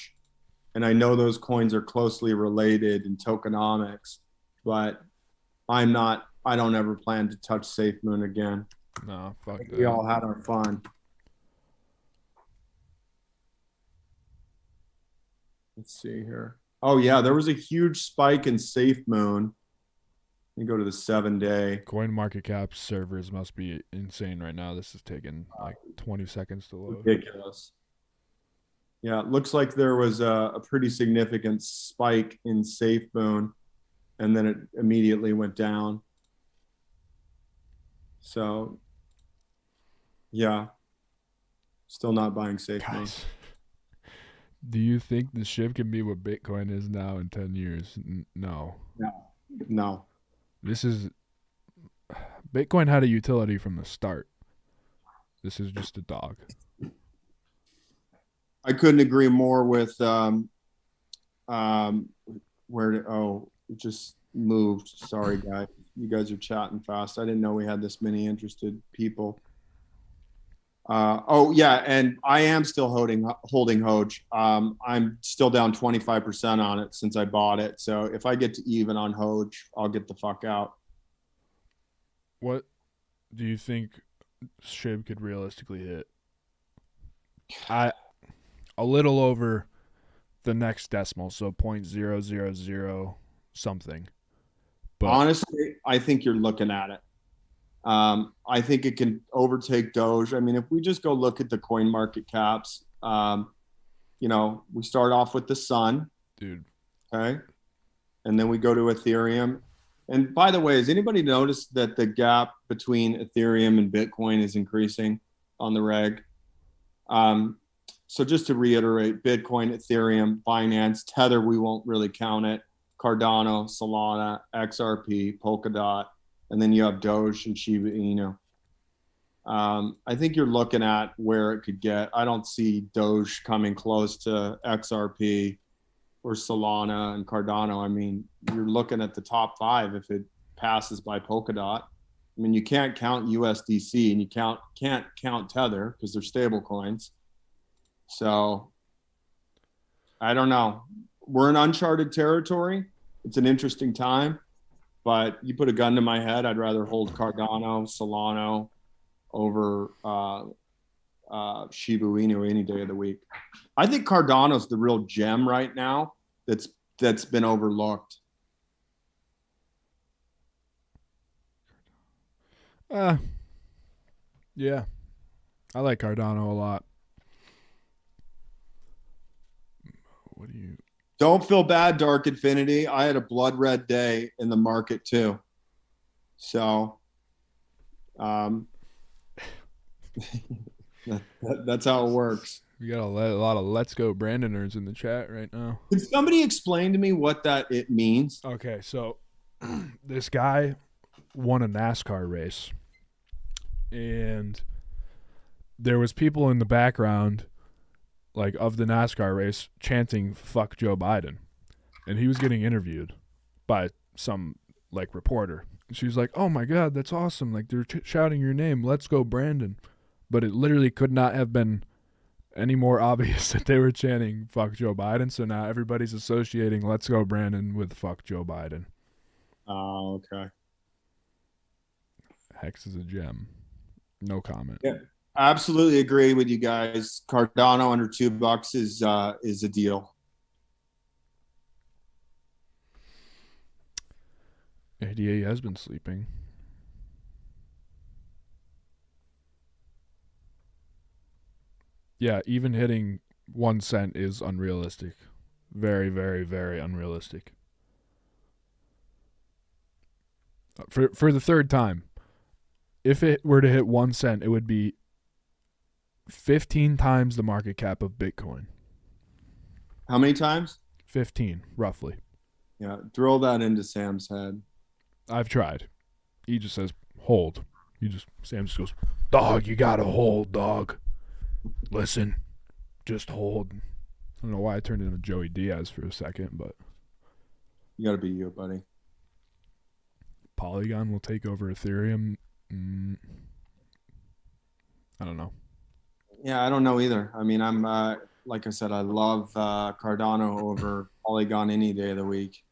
and I know those coins are closely related in tokenomics, but I don't ever plan to touch Safe Moon again. No, fuck that. We all had our fun. Let's see here. Oh yeah, there was a huge spike in Safe Moon. Let me go to the 7-day. Coin market cap servers must be insane right now. This is taking like 20 seconds to load. Ridiculous. Yeah, it looks like there was a pretty significant spike in Safe Moon, and then it immediately went down. So, yeah, still not buying Safe Moon. Do you think the Shib can be what Bitcoin is now in 10 years? No. No. This is Bitcoin had a utility from the start. This is just a dog. I couldn't agree more with it just moved. Sorry, guys. You guys are chatting fast. I didn't know we had this many interested people. And I am still holding Hoj. I'm still down 25% on it since I bought it. So if I get to even on Hoj, I'll get the fuck out. What do you think Shib could realistically hit? A little over the next decimal, so 0.000 something. But honestly, I think you're looking at it. I think it can overtake Doge. I mean, if we just go look at the coin market caps, we start off with the sun. Dude. Okay. And then we go to Ethereum. And by the way, has anybody noticed that the gap between Ethereum and Bitcoin is increasing on the reg? So just to reiterate, Bitcoin, Ethereum, Binance, Tether, we won't really count it. Cardano, Solana, XRP, Polkadot, and then you have Doge and Shiba Inu. I think you're looking at where it could get. I don't see Doge coming close to XRP or Solana and Cardano. I mean, you're looking at the top 5 if it passes by Polkadot. I mean, you can't count USDC and you can't count Tether because they're stable coins. So I don't know. We're in uncharted territory. It's an interesting time, but you put a gun to my head, I'd rather hold Cardano, Solana over Shiba Inu any day of the week. I think Cardano's the real gem right now that's been overlooked. Yeah. I like Cardano a lot. What do you... Don't feel bad, Dark Infinity. I had a blood red day in the market too. So that's how it works. We got a lot of Let's Go Brandoners in the chat right now. Can somebody explain to me what it means? Okay, so this guy won a NASCAR race, and there was people in the background, like, of the NASCAR race chanting "fuck Joe Biden," and he was getting interviewed by some, like, reporter. And she was like, "Oh my God, that's awesome! Like, they're shouting your name, let's go Brandon," but it literally could not have been any more obvious that they were chanting "fuck Joe Biden." So now everybody's associating "let's go Brandon" with "fuck Joe Biden." Oh, okay. Hex is a gem. No comment. Yeah. Absolutely agree with you guys. Cardano under $2 is a deal. ADA has been sleeping. Yeah, even hitting 1 cent is unrealistic. Very, very, very unrealistic. For the third time, if it were to hit 1 cent, it would be 15 times the market cap of Bitcoin. How many times? 15, roughly. Yeah, drill that into Sam's head. I've tried. He just says, hold. Sam just goes, dog, you gotta hold, dog. Listen, just hold. I don't know why I turned into Joey Diaz for a second, but you gotta be you, buddy. Polygon will take over Ethereum. I don't know. Yeah, I don't know either. I mean, I'm like I said, I love Cardano over Polygon any day of the week.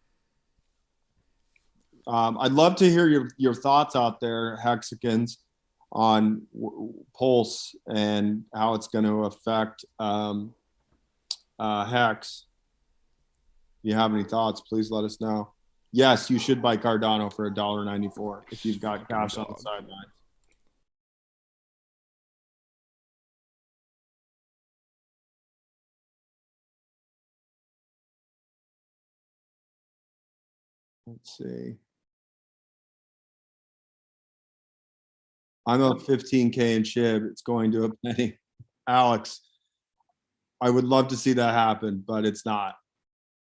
I'd love to hear your thoughts out there, Hexicans. on Pulse and how it's going to affect Hex. If you have any thoughts, please let us know. Yes, you should buy Cardano for $1.94 if you've got cash on the sidelines. Let's see. I'm up 15K in Shib. It's going to a penny. Alex, I would love to see that happen, but it's not.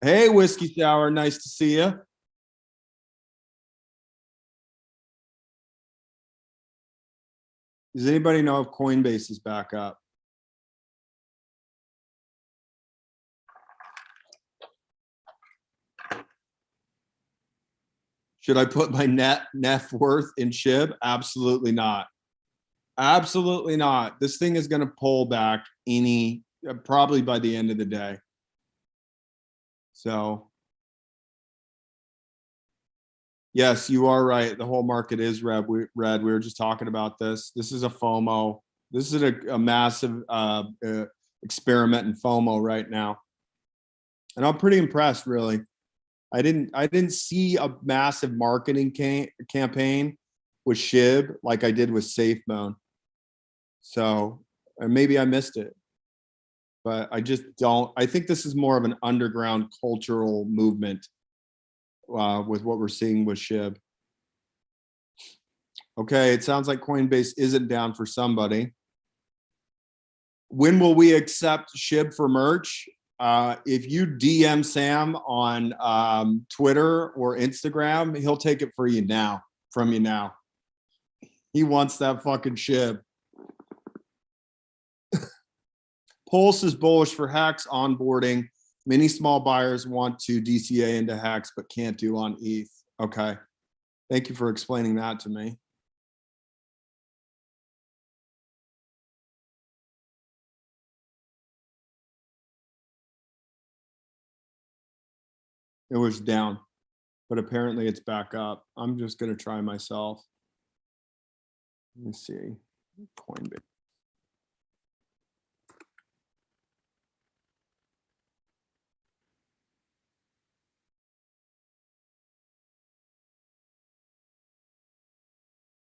Hey, Whiskey Shower, nice to see you. Does anybody know if Coinbase is back up? Should I put my Neff worth in Shib? Absolutely not. Absolutely not. This thing is going to pull back probably by the end of the day. So, yes, you are right. The whole market is red. We were just talking about this. This is a FOMO. This is a massive experiment in FOMO right now. And I'm pretty impressed, really. I didn't see a massive marketing campaign with Shib like I did with SafeMoon. So, or maybe I missed it, but I just don't. I think this is more of an underground cultural movement with what we're seeing with Shib. Okay, it sounds like Coinbase isn't down for somebody. When will we accept Shib for merch? If you DM Sam on Twitter or Instagram, he'll take it from you now. He wants that fucking Shib. Pulse is bullish for Hex onboarding. Many small buyers want to DCA into Hex, but can't do on ETH. Okay. Thank you for explaining that to me. It was down, but apparently it's back up. I'm just going to try myself. Let me see. Coinbase.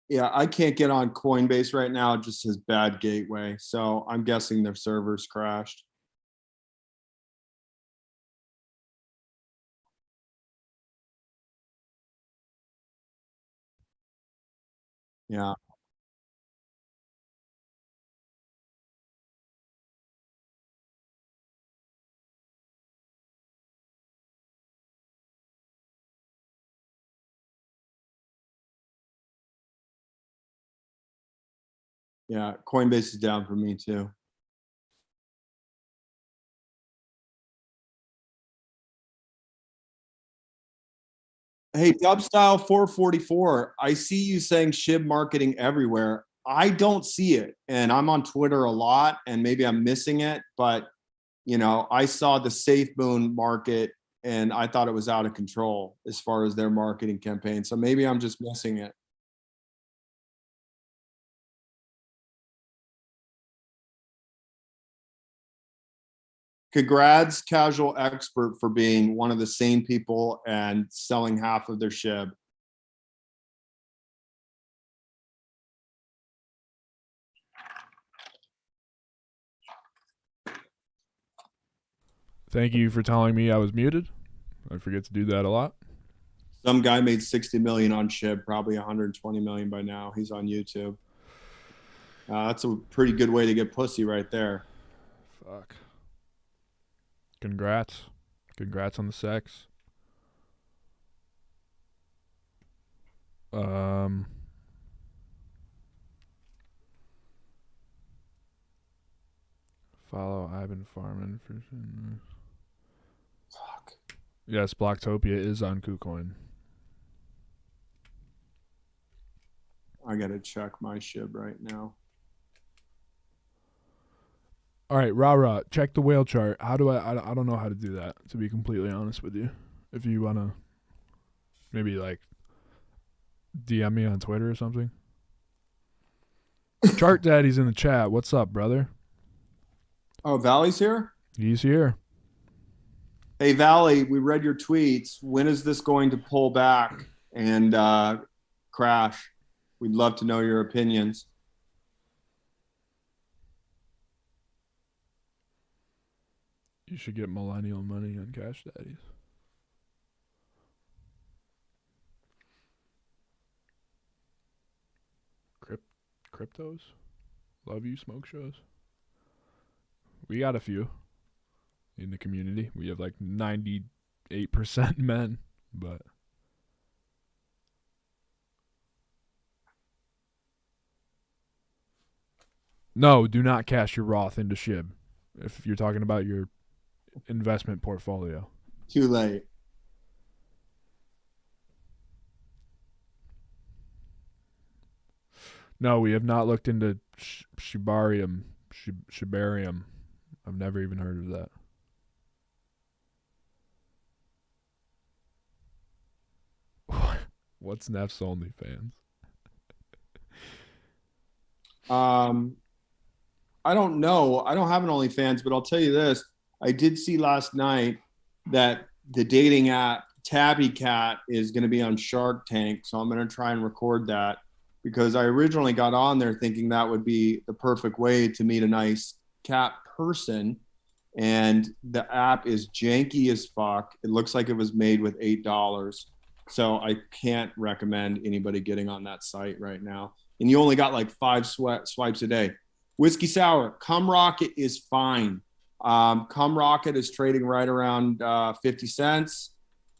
Yeah, I can't get on Coinbase right now. It just says bad gateway. So I'm guessing their servers crashed. Yeah. Yeah, Coinbase is down for me too. Hey, Dubstyle 444, I see you saying Shib marketing everywhere. I don't see it. And I'm on Twitter a lot, and maybe I'm missing it, but I saw the SafeMoon market and I thought it was out of control as far as their marketing campaign. So maybe I'm just missing it. Congrats, Casual Expert, for being one of the sane people and selling half of their Shib. Thank you for telling me I was muted. I forget to do that a lot. Some guy made 60 million on Shib, probably 120 million by now. He's on YouTube. That's a pretty good way to get pussy right there. Fuck. Congrats. Congrats on the sex. Follow. I've been farming for. Fuck. Yes, Blocktopia is on KuCoin. I gotta check my Shib right now. All right, rah. Check the whale chart. How do I don't know how to do that, to be completely honest with you. If you wanna maybe like DM me on Twitter or something. Chart Daddy's in the chat. What's up, brother? Oh, Valley's here? He's here. Hey, Valley, we read your tweets. When is this going to pull back and crash? We'd love to know your opinions. You should get millennial money on Cash Daddies. Cryptos? Love you, smoke shows? We got a few in the community. We have like 98% men, but no, do not cash your Roth into Shib if you're talking about your investment portfolio. Too late. No, we have not looked into Shibarium. Shibarium. I've never even heard of that. What's Neff's OnlyFans? I don't know. I don't have an OnlyFans, but I'll tell you this. I did see last night that the dating app Tabby Cat is going to be on Shark Tank. So I'm going to try and record that, because I originally got on there thinking that would be the perfect way to meet a nice cat person. And the app is janky as fuck. It looks like it was made with $8. So I can't recommend anybody getting on that site right now. And you only got like 5 swipes a day. Whiskey Sour, Cum Rocket is fine. Cum Rocket is trading right around 50 cents.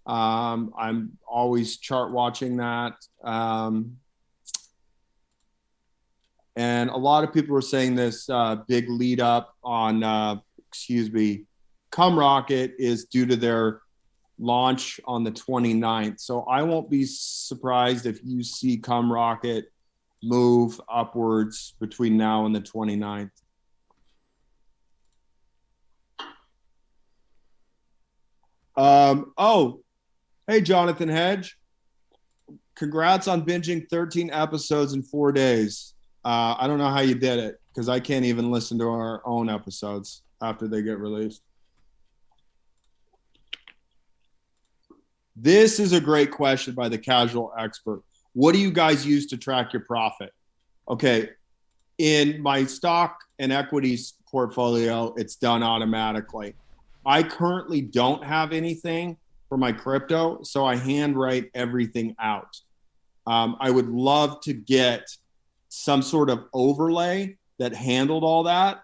I'm always chart watching that. And a lot of people were saying this big lead up on, Cum Rocket is due to their launch on the 29th. So I won't be surprised if you see Cum Rocket move upwards between now and the 29th. Hey, Jonathan Hedge. Congrats on binging 13 episodes in 4 days. I don't know how you did it, because I can't even listen to our own episodes after they get released. This is a great question by the casual expert. What do you guys use to track your profit? Okay, in my stock and equities portfolio, it's done automatically. I currently don't have anything for my crypto, so I handwrite everything out. I would love to get some sort of overlay that handled all that,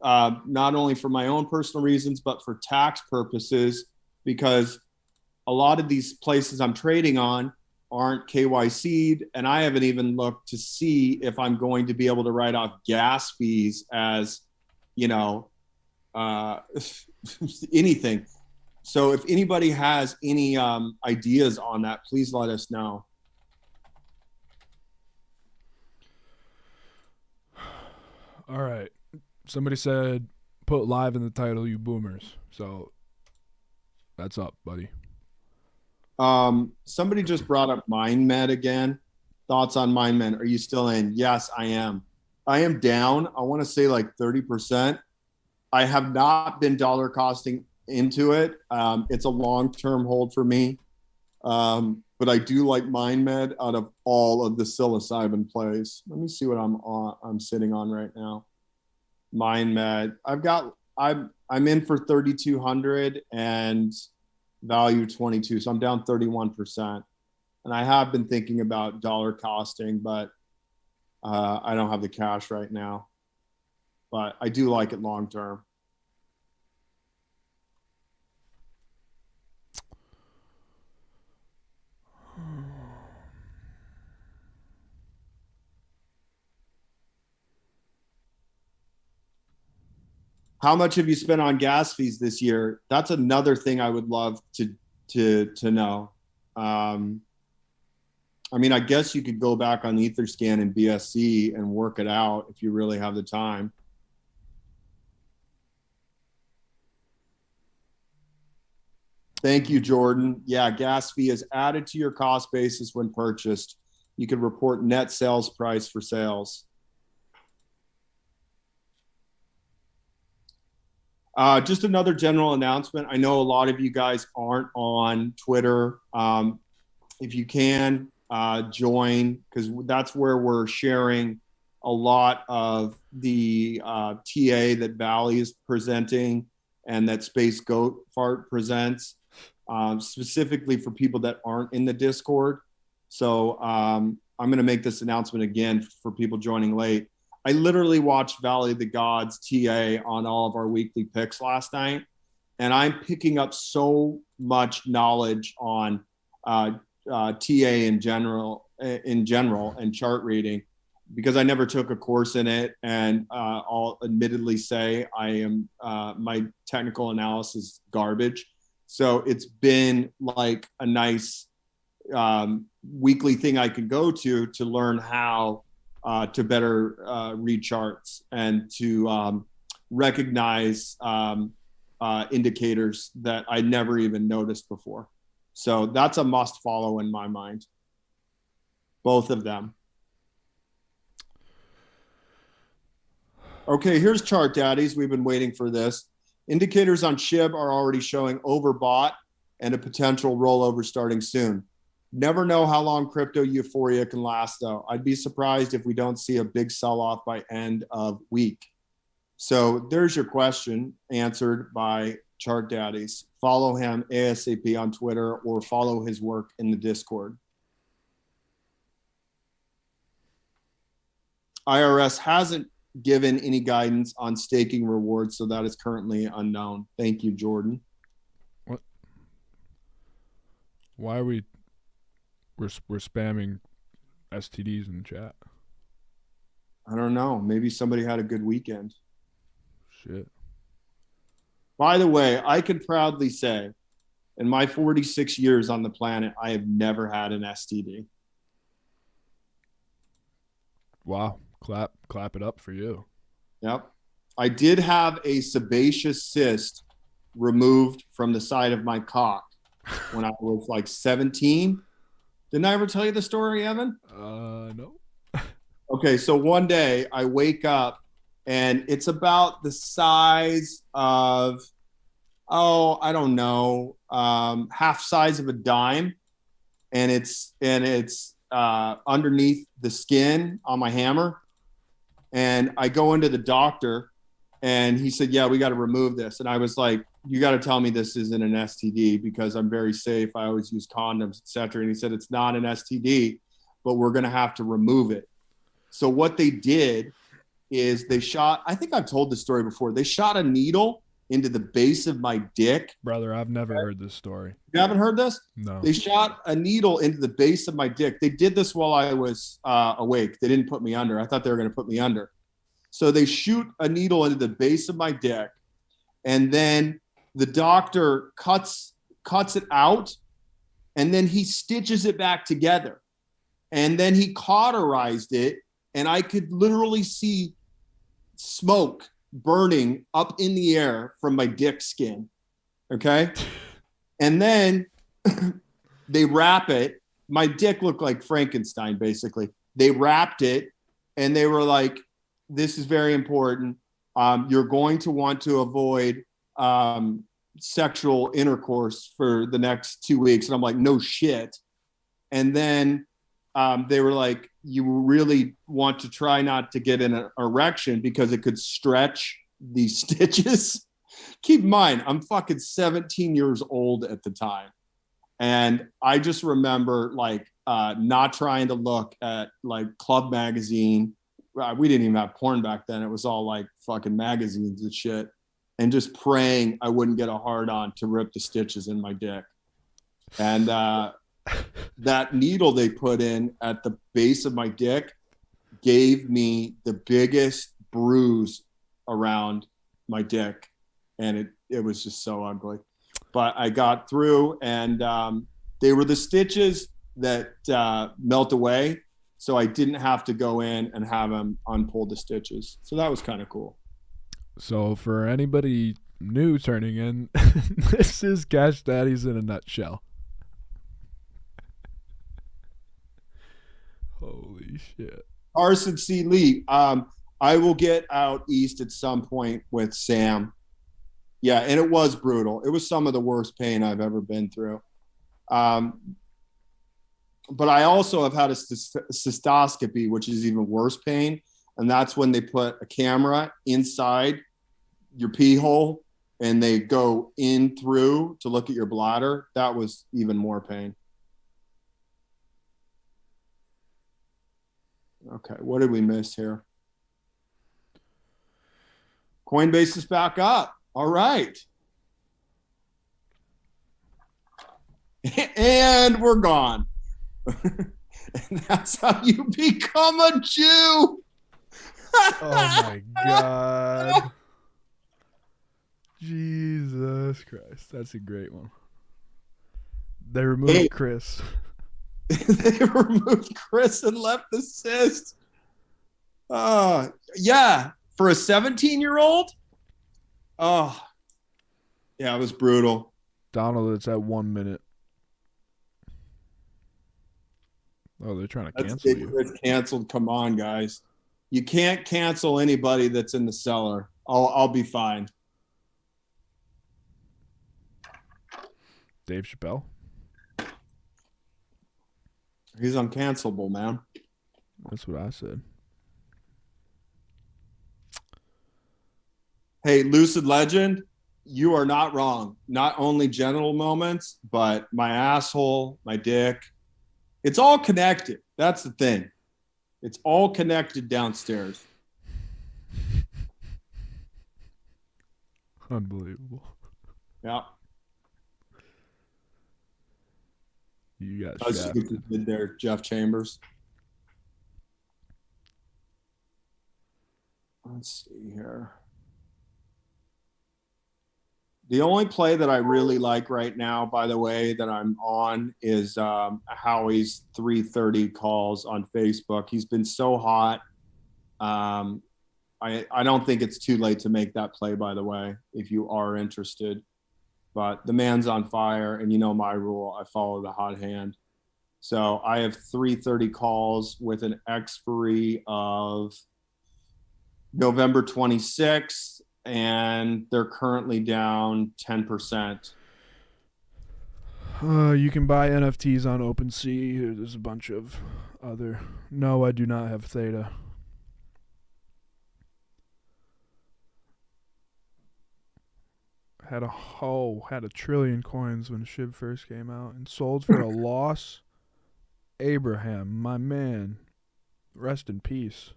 not only for my own personal reasons, but for tax purposes, because a lot of these places I'm trading on aren't KYC'd, and I haven't even looked to see if I'm going to be able to write off gas fees as, anything. So if anybody has any ideas on that, please let us know. All right. Somebody said, put live in the title, you boomers. So that's up, buddy. Somebody just brought up MindMed again. Thoughts on MindMed? Are you still in? Yes, I am. I am down. I want to say like 30%. I have not been dollar costing into it. It's a long-term hold for me. But I do like MindMed out of all of the psilocybin plays. Let me see what I'm sitting on right now. MindMed. I'm in for 3,200 and value 22. So I'm down 31%. And I have been thinking about dollar costing, but I don't have the cash right now. But I do like it long term. How much have you spent on gas fees this year? That's another thing I would love to know. I mean, I guess you could go back on Etherscan and BSC and work it out if you really have the time. Thank you, Jordan. Yeah, gas fee is added to your cost basis when purchased. You can report net sales price for sales. Just another general announcement. I know a lot of you guys aren't on Twitter. If you can join, because that's where we're sharing a lot of the TA that Valley is presenting and that Space Goat Fart presents, specifically for people that aren't in the Discord. So I'm going to make this announcement again for people joining late. I literally watched Valley of the Gods TA on all of our weekly picks last night, and I'm picking up so much knowledge on TA in general and chart reading, because I never took a course in it, and I'll admittedly say I am my technical analysis garbage. So it's been like a nice weekly thing I can go to learn how to better read charts and to recognize indicators that I never even noticed before. So that's a must follow in my mind. Both of them. Okay, here's Chart Daddies. We've been waiting for this. Indicators on Shib are already showing overbought and a potential rollover starting soon. Never know how long crypto euphoria can last, though. I'd be surprised if we don't see a big sell-off by end of week. So there's your question answered by Chart Daddies. Follow him ASAP on Twitter or follow his work in the Discord. IRS hasn't given any guidance on staking rewards, so that is currently unknown. Thank you, Jordan. What? Why are we're spamming STDs in the chat? I don't know. Maybe somebody had a good weekend. Shit. By the way, I can proudly say, in my 46 years on the planet, I have never had an STD. Wow. Clap it up for you. Yep. I did have a sebaceous cyst removed from the side of my cock when I was like 17. Didn't I ever tell you the story, Evan? No. Okay, so one day I wake up and it's about the size of, I don't know, half size of a dime, and it's underneath the skin on my hammer. And I go into the doctor, and he said, "Yeah, we got to remove this." And I was like, "You got to tell me this isn't an STD, because I'm very safe. I always use condoms, etc." And he said, "It's not an STD, but we're going to have to remove it." So what they did is they shot, I think I've told this story before, they shot a needle into the base of my dick. Brother, I've never heard this story. You haven't heard this? No. They shot a needle into the base of my dick. They did this while I was awake. They didn't put me under. I thought they were going to put me under. So they shoot a needle into the base of my dick, and then the doctor cuts it out, and then he stitches it back together. And then he cauterized it, and I could literally see smoke burning up in the air from my dick skin. Okay. And then they wrap it. My dick looked like Frankenstein, basically. They wrapped it, and they were like, "This is very important. You're going to want to avoid sexual intercourse for the next 2 weeks." And I'm like, "No shit." And then they were like, "You really want to try not to get an erection because it could stretch these stitches." Keep in mind, I'm fucking 17 years old at the time. And I just remember like not trying to look at like Club Magazine. We didn't even have porn back then. It was all like fucking magazines and shit. And just praying I wouldn't get a hard on to rip the stitches in my dick. And that needle they put in at the base of my dick gave me the biggest bruise around my dick. And it was just so ugly. But I got through, and they were the stitches that melt away. So I didn't have to go in and have them unpull the stitches. So that was kind of cool. So for anybody new turning in, this is Cash Daddies in a nutshell. Holy shit. Carson C. Lee. I will get out east at some point with Sam. Yeah, and it was brutal. It was some of the worst pain I've ever been through. But I also have had a cystoscopy, which is even worse pain. And that's when they put a camera inside your pee hole and they go in through to look at your bladder. That was even more pain. Okay, what did we miss here? Coinbase is back up. All right. And we're gone. And that's how you become a Jew. Oh my God. Jesus Christ. That's a great one. They removed Chris. They removed Chris and left the cyst. Yeah. For a 17-year-old? Oh, yeah, it was brutal. Donald, it's at 1 minute. Oh, they're trying to cancel you. It's canceled. Come on, guys. You can't cancel anybody that's in the cellar. I'll be fine. Dave Chappelle? He's uncancelable, man. That's what I said. Hey, Lucid Legend, you are not wrong. Not only genital moments, but my asshole, my dick. It's all connected. That's the thing. It's all connected downstairs. Unbelievable. Yeah. You got That's stupid there, Jeff Chambers. Let's see here. The only play that I really like right now, by the way, that I'm on is Howie's 3:30 calls on Facebook. He's been so hot. I don't think it's too late to make that play, by the way, if you are interested. But the man's on fire, and you know my rule. I follow the hot hand. So I have 3:30 calls with an expiry of November 26th. And they're currently down 10%. You can buy NFTs on OpenSea. There's a bunch of other. No, I do not have Theta. Had a trillion coins when Shib first came out and sold for a loss. Abraham, my man, rest in peace.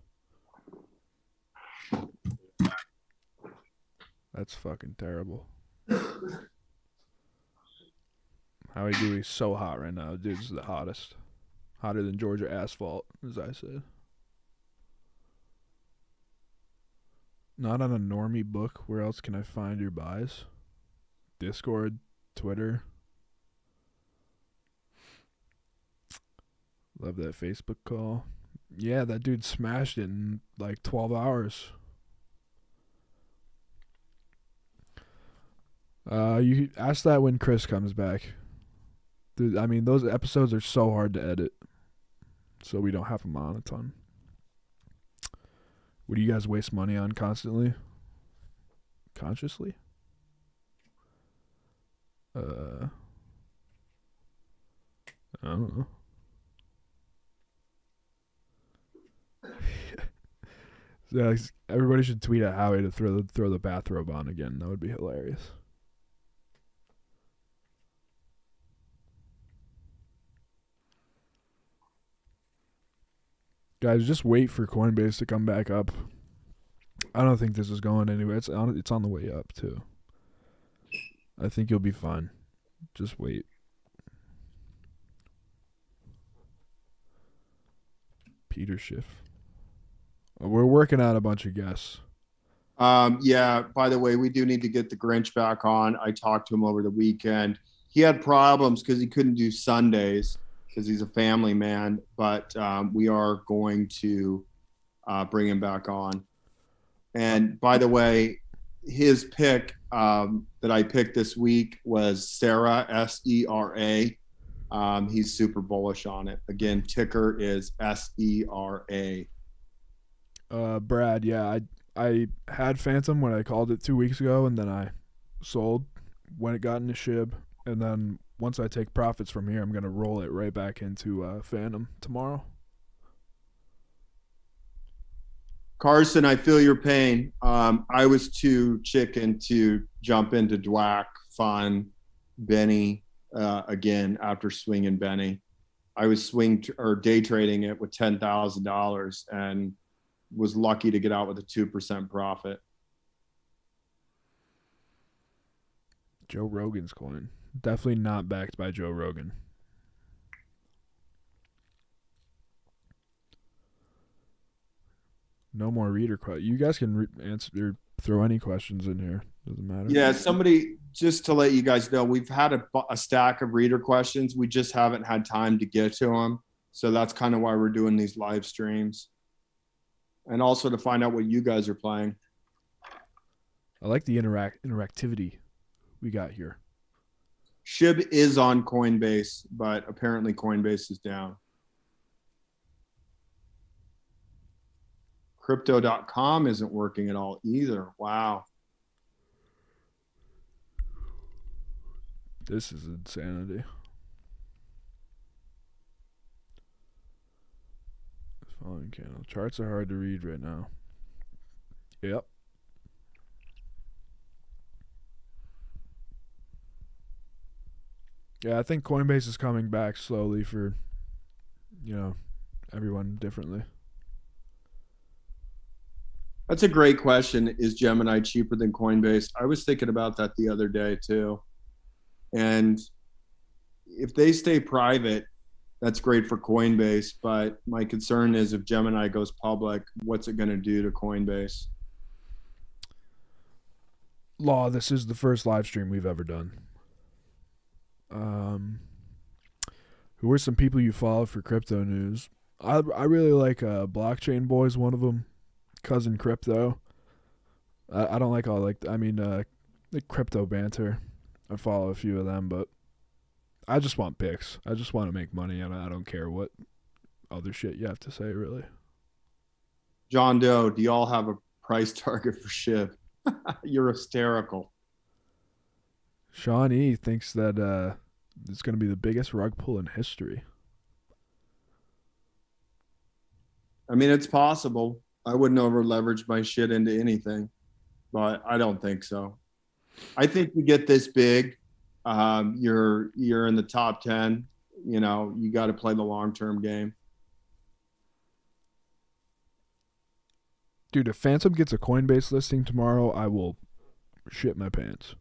That's fucking terrible. Howie Dewey's so hot right now. Dude's the hottest. Hotter than Georgia asphalt, as I said. Not on a normie book. Where else can I find your buys? Discord, Twitter. Love that Facebook call. Yeah, that dude smashed it in like 12 hours. You ask that when Chris comes back. Dude, I mean, those episodes are so hard to edit, so we don't have them on a ton. What do you guys waste money on constantly? Consciously? I don't know. Yeah, everybody should tweet at Howie to throw the bathrobe on again. That would be hilarious. Guys, just wait for Coinbase to come back up. I don't think this is going anywhere. It's on the way up too. I think you'll be fine. Just wait. Peter Schiff. We're working on a bunch of guests. Yeah, by the way, we do need to get the Grinch back on. I talked to him over the weekend. He had problems because he couldn't do Sundays because he's a family man, but we are going to bring him back on. And by the way, his pick that I picked this week was Sarah, S-E-R-A. He's super bullish on it. Again, ticker is S-E-R-A. Brad, yeah, I had Phantom when I called it 2 weeks ago, and then sold when it got into Shib, and then once I take profits from here, I'm gonna roll it right back into Phantom tomorrow. Carson, I feel your pain. I was too chicken to jump into Dwack, Fun, Benny again after swinging Benny. I was day trading it with $10,000 and was lucky to get out with a 2% profit. Joe Rogan's coin. Definitely not backed by Joe Rogan. No more reader questions. You guys can answer, throw any questions in here. Doesn't matter. Yeah, somebody, just to let you guys know, we've had a stack of reader questions. We just haven't had time to get to them. So that's kind of why we're doing these live streams. And also to find out what you guys are playing. I like the interactivity we got here. Shib is on Coinbase, but apparently Coinbase is down. Crypto.com isn't working at all either. Wow. This is insanity. Falling candle. Charts are hard to read right now. Yep. Yeah, I think Coinbase is coming back slowly for, everyone differently. That's a great question. Is Gemini cheaper than Coinbase? I was thinking about that the other day too. And if they stay private, that's great for Coinbase. But my concern is if Gemini goes public, what's it going to do to Coinbase? Law, this is the first live stream we've ever done. Who are some people you follow for crypto news? I really like Blockchain Boys, one of them. Cousin Crypto. I don't like the crypto banter. I follow a few of them, but I just want picks. I just want to make money, and I don't care what other shit you have to say, really. John Doe, do y'all have a price target for Shib? You're hysterical. Sean E. thinks that it's going to be the biggest rug pull in history. I mean, it's possible. I wouldn't over leverage my shit into anything, but I don't think so. I think you get this big, you're in the top 10. You got to play the long-term game. Dude, if Phantom gets a Coinbase listing tomorrow, I will shit my pants.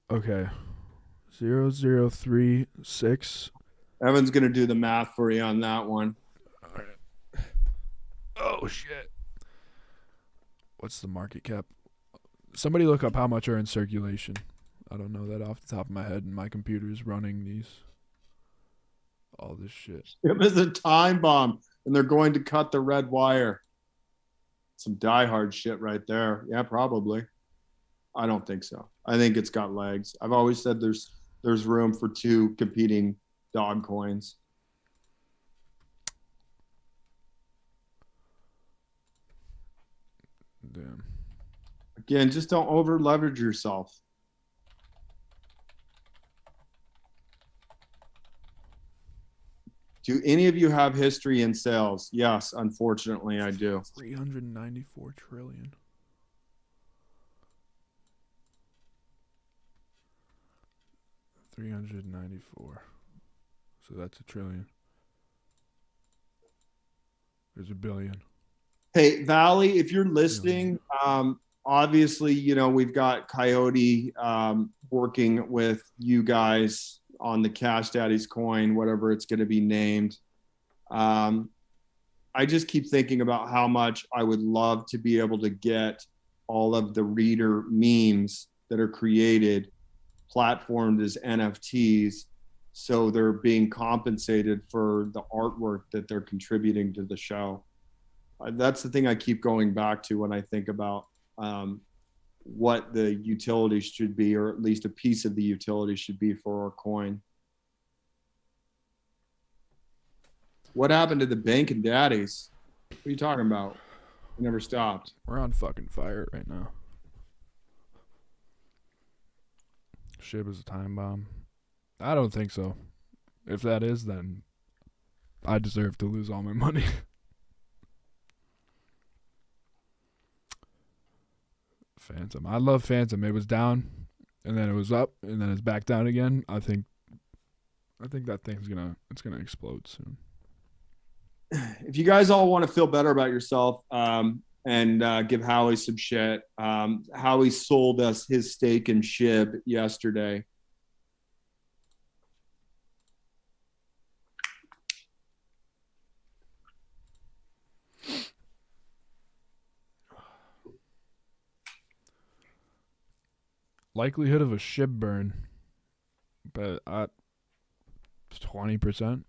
Okay. 0036. Evan's going to do the math for you on that one. All right. Oh, shit. What's the market cap? Somebody look up how much are in circulation. I don't know that off the top of my head, and my computer's running all this shit. It was a time bomb, and they're going to cut the red wire. Some diehard shit right there. Yeah, probably. I don't think so. I think it's got legs. I've always said there's room for two competing dog coins. Damn. Again, just don't over leverage yourself. Do any of you have history in sales? Yes, unfortunately I do. 394 trillion. $394. So that's $1 trillion. There's $1 billion. Hey, Valley, if you're listening, obviously, we've got Coyote working with you guys on the Cash Daddies coin, whatever it's going to be named. I just keep thinking about how much I would love to be able to get all of the reader memes that are created platformed as NFTs, so they're being compensated for the artwork that they're contributing to the show. That's the thing I keep going back to when I think about what the utility should be, or at least a piece of the utility should be for our coin. What happened to the bank and daddies? What are you talking about? never stopped. We're on fucking fire right now. Shib is a time bomb. I don't think so. If that is, then I deserve to lose all my money. Phantom. I love Phantom. It was down, and then it was up, and then it's back down again. I think that thing's gonna explode soon. If you guys all want to feel better about yourself, and give Howie some shit, Howie sold us his stake in Shib yesterday. Likelihood of a Shib burn, but at 20%,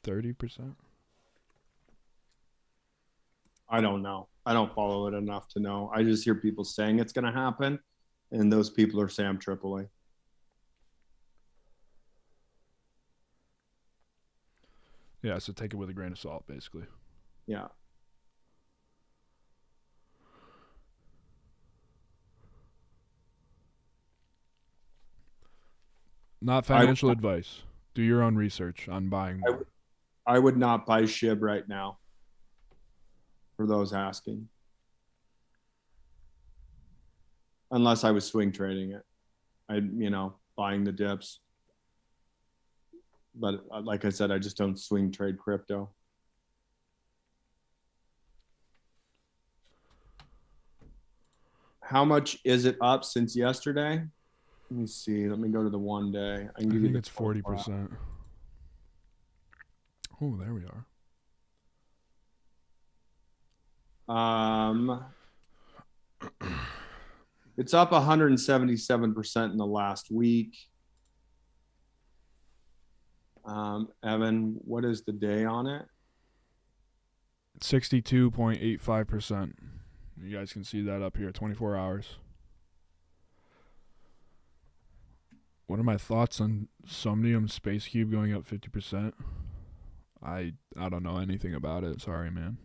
30%. I don't know. I don't follow it enough to know. I just hear people saying it's going to happen, and those people are Sam Tripoli. Yeah, so take it with a grain of salt, basically. Yeah. Not financial advice. Do your own research on buying. I would not buy Shib right now. For those asking, unless I was swing trading it, buying the dips. But like I said, I just don't swing trade crypto. How much is it up since yesterday? Let me see. Let me go to the 1 day. I think it's 40%. Oh, there we are. It's up 177% in the last week. Evan, what is the day on it? 62.85%. You guys can see that up here, 24 hours. What are my thoughts on Somnium Space Cube going up 50%? I don't know anything about it. Sorry, man.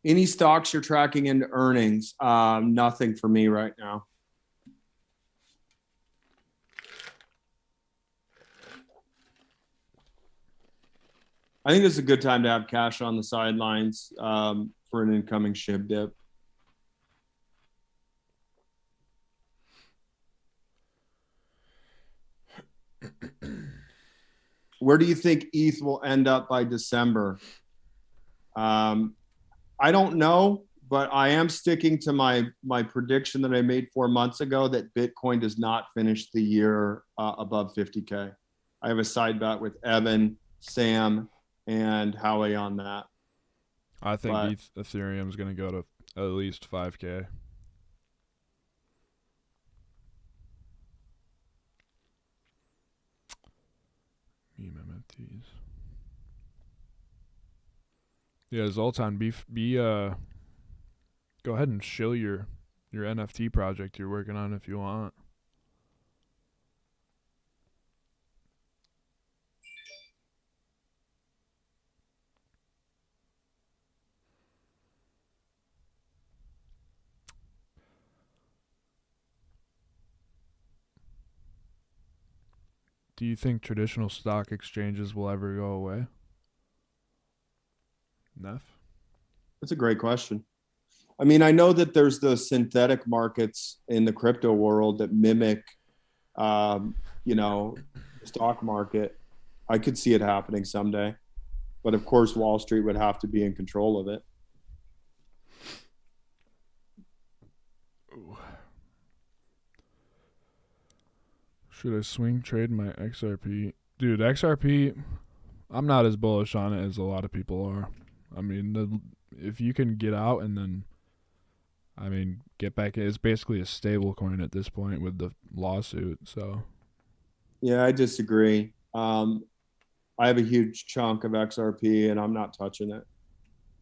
Any stocks you're tracking into earnings? Nothing for me right now. I think it's a good time to have cash on the sidelines for an incoming Shib dip. Where do you think ETH will end up by December? I don't know, but I am sticking to my prediction that I made 4 months ago that Bitcoin does not finish the year above 50K. I have a side bet with Evan, Sam, and Howie on that. I think Ethereum is going to go to at least 5K. MMFTs. Yeah, Zoltan, go ahead and shill your NFT project you're working on if you want. Do you think traditional stock exchanges will ever go away? Neff? That's a great question. I mean, I know that there's the synthetic markets in the crypto world that mimic, the stock market. I could see it happening someday. But of course, Wall Street would have to be in control of it. Ooh. Should I swing trade my XRP? Dude, XRP, I'm not as bullish on it as a lot of people are. I mean, if you can get out and then, get back, it's basically a stable coin at this point with the lawsuit. So, yeah, I disagree. I have a huge chunk of XRP, and I'm not touching it.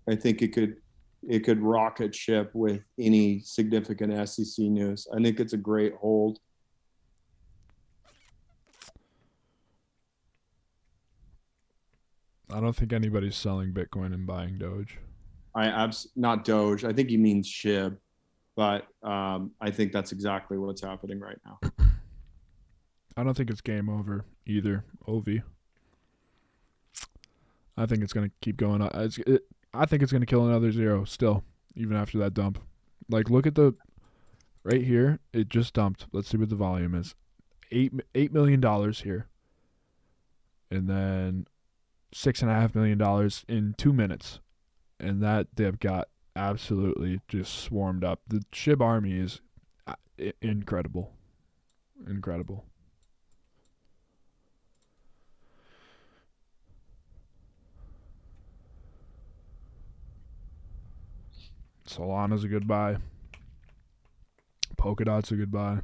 I think it could rocket ship with any significant SEC news. I think it's a great hold. I don't think anybody's selling Bitcoin and buying Doge. Not Doge. I think he means Shib, but I think that's exactly what's happening right now. I don't think it's game over either, Ovi. I think it's going to keep going up. I think it's going to kill another zero still, even after that dump. Like, look at the right here. It just dumped. Let's see what the volume is. $8 million here. And then $6.5 million in 2 minutes. And that dip got absolutely just swarmed up. The Shib army is incredible. Incredible. Solana's a good buy. Polkadot's a good buy.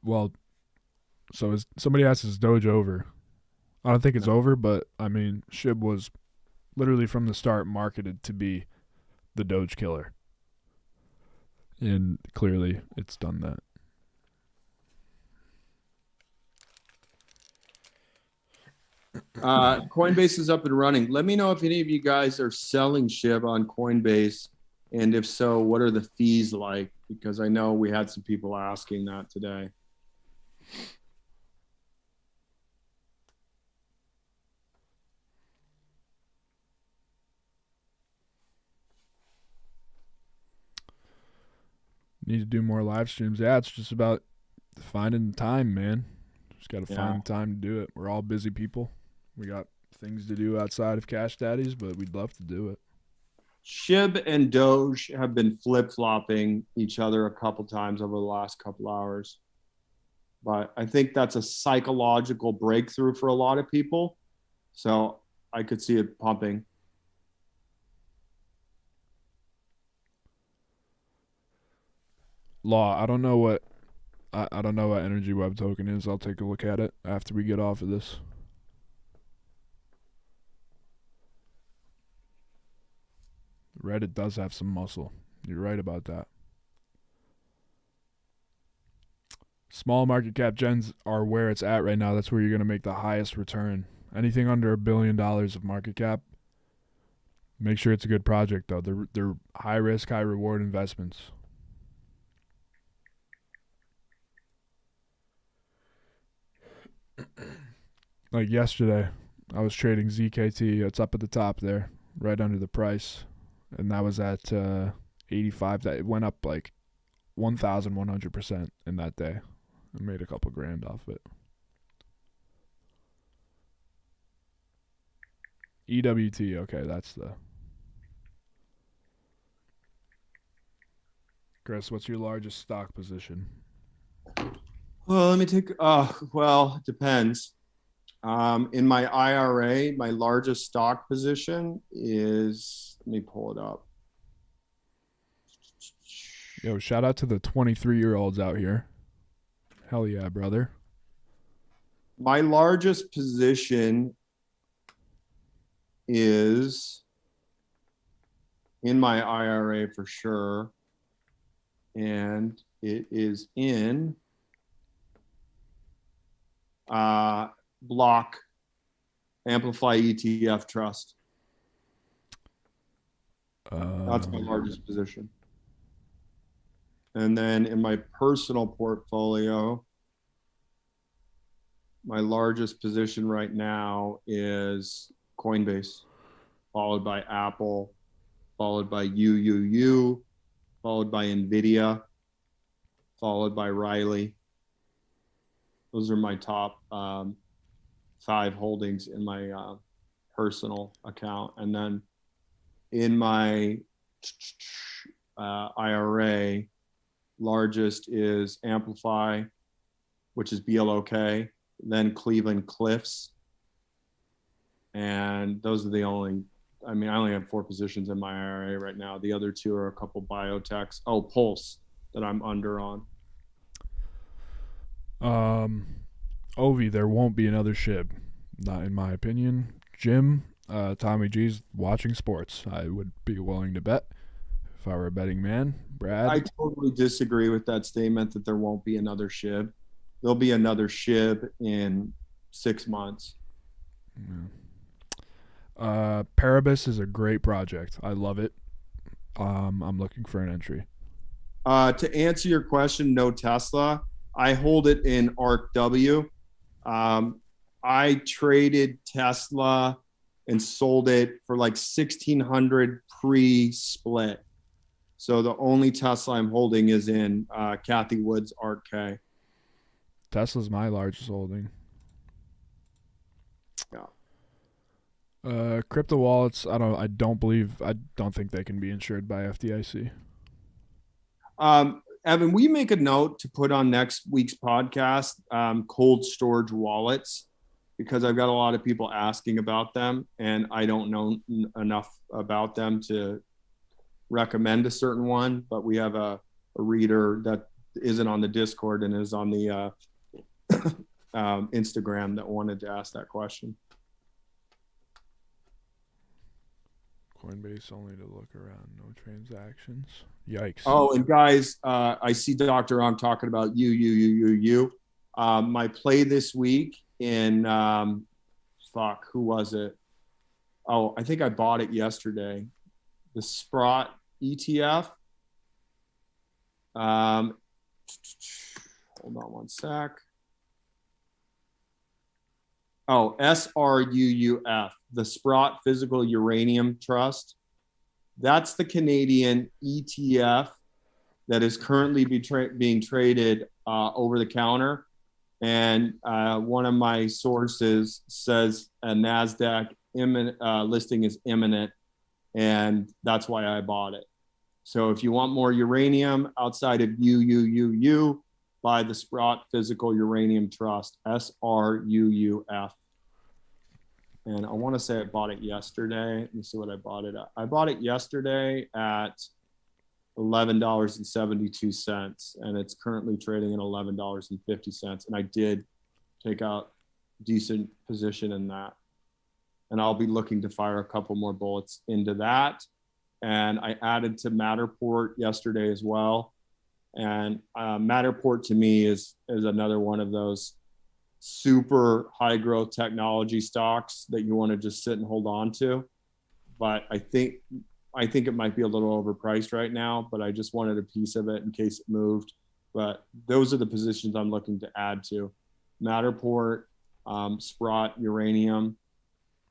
Well, so somebody asked, is Doge over? I don't think it's over, but I mean, Shib was literally from the start marketed to be the Doge killer. And clearly it's done that. Coinbase is up and running. Let me know if any of you guys are selling Shib on Coinbase, and if so, what are the fees like? Because I know we had some people asking that today. Need to do more live streams. Yeah, it's just about finding time, man. Just got to find time to do it. We're all busy people. We got things to do outside of Cash Daddies, but we'd love to do it. Shib and Doge have been flip-flopping each other a couple times over the last couple hours. But I think that's a psychological breakthrough for a lot of people. So I could see it pumping. Law, I don't know what Energy Web token is. I'll take a look at it after we get off of this. Reddit does have some muscle. You're right about that. Small market cap gens are where it's at right now. That's where you're going to make the highest return. Anything under $1 billion of market cap, make sure it's a good project, though. They're high risk, high reward investments. Like yesterday, I was trading ZKT. It's up at the top there, right under the price. And that was at 85. That it went up like 1,100% in that day. I made a couple grand off it. EWT, okay, that's the. Chris, what's your largest stock position? Well, let me take. Well, it depends. In my IRA, my largest stock position is. Let me pull it up. Yo, shout out to the 23-year-olds out here. Hell yeah, brother. My largest position is in my IRA for sure. And it is in Block Amplify ETF Trust. That's my largest position. And then in my personal portfolio, my largest position right now is Coinbase, followed by Apple, followed by UUU, followed by NVIDIA, followed by Riley. Those are my top 5 holdings in my personal account. And then in my IRA, largest is Amplify, which is BLOK, then Cleveland Cliffs. And those are the only, I only have 4 positions in my IRA right now. The other 2 are a couple biotechs. Oh, Pulse that I'm under on. Ovi, there won't be another Shib. Not in my opinion. Jim, Tommy G's watching sports. I would be willing to bet if I were a betting man. Brad? I totally disagree with that statement that there won't be another Shib. There'll be another Shib in 6 months. Paribus is a great project. I love it. I'm looking for an entry. To answer your question, no Tesla. I hold it in ARKW. I traded Tesla and sold it for like 1,600 pre-split. So the only Tesla I'm holding is in Kathy Wood's ARK-K. Tesla's my largest holding. Yeah. Crypto wallets, I don't think they can be insured by FDIC. Evan, we make a note to put on next week's podcast, cold storage wallets, because I've got a lot of people asking about them and I don't know enough about them to recommend a certain one, but we have a reader that isn't on the Discord and is on the Instagram that wanted to ask that question. Coinbase only to look around, no transactions. Yikes. Oh, and guys, I see Dr. I'm talking about you. My play this week in, who was it? Oh, I think I bought it yesterday. The Sprott ETF. Hold on one sec. Oh, SRUUF, the Sprott Physical Uranium Trust. That's the Canadian ETF that is currently being traded over the counter. And one of my sources says a NASDAQ listing is imminent, and that's why I bought it. So if you want more uranium outside of UUUU, buy the Sprott Physical Uranium Trust, SRUUF. And I want to say I bought it yesterday. Let me see what I bought it at. I bought it yesterday at $11.72, and it's currently trading at $11.50. And I did take out a decent position in that. And I'll be looking to fire a couple more bullets into that. And I added to Matterport yesterday as well. And Matterport to me is another one of those super high growth technology stocks that you want to just sit and hold on to. But I think it might be a little overpriced right now, but I just wanted a piece of it in case it moved. But those are the positions I'm looking to add to: Matterport, Sprott, Uranium,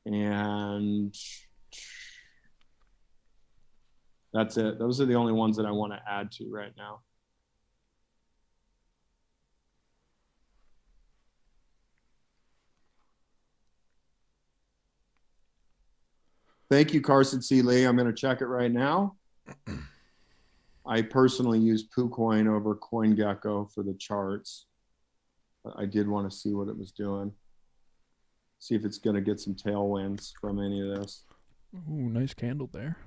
and that's it. Those are the only ones that I want to add to right now. Thank you, Carson C. Lee. I'm going to check it right now. I personally use PooCoin over CoinGecko for the charts. I did want to see what it was doing. See if it's going to get some tailwinds from any of this. Ooh, nice candle there.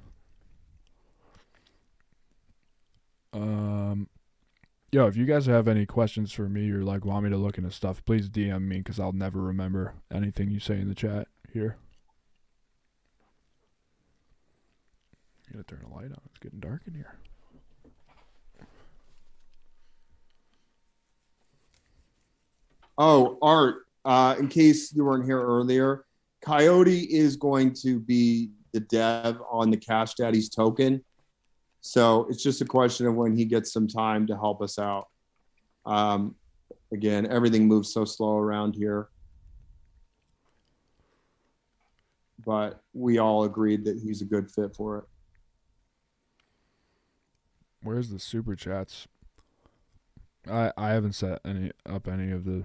Yo, if you guys have any questions for me or like want me to look into stuff, please DM me because I'll never remember anything you say in the chat here. I'm gonna turn the light on. It's getting dark in here. Oh, Art, in case you weren't here earlier, Coyote is going to be the dev on the Cash Daddies token. So it's just a question of when he gets some time to help us out. Again, everything moves so slow around here. But we all agreed that he's a good fit for it. Where's the super chats? I haven't set any of the.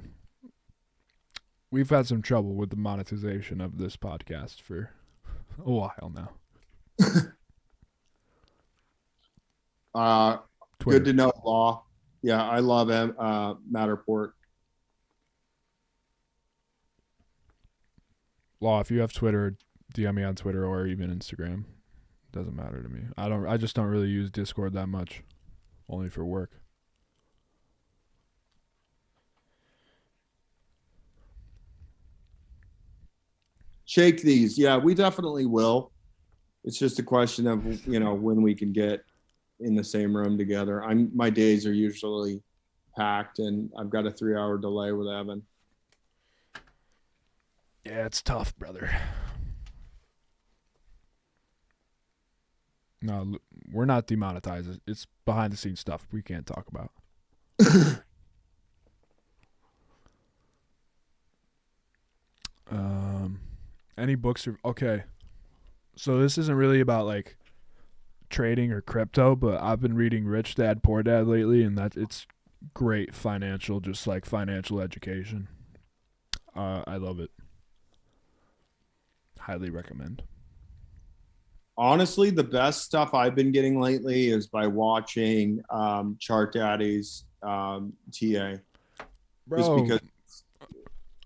We've had some trouble with the monetization of this podcast for a while now. Good to know, Law. Yeah, I love Matterport. Law, if you have Twitter, DM me on Twitter or even Instagram. Doesn't matter to me. I just don't really use Discord that much. Only for work. Shake these. Yeah, we definitely will. It's just a question of, when we can get in the same room together. My days are usually packed and I've got a 3-hour delay with Evan. Yeah, it's tough, brother. No, we're not demonetized. It's behind the scenes stuff we can't talk about. Any books? Okay. So this isn't really about like trading or crypto, but I've been reading Rich Dad Poor Dad lately, and that it's great financial, just like financial education. I love it. Highly recommend. Honestly, the best stuff I've been getting lately is by watching Chart Daddies TA. Bro. Just because,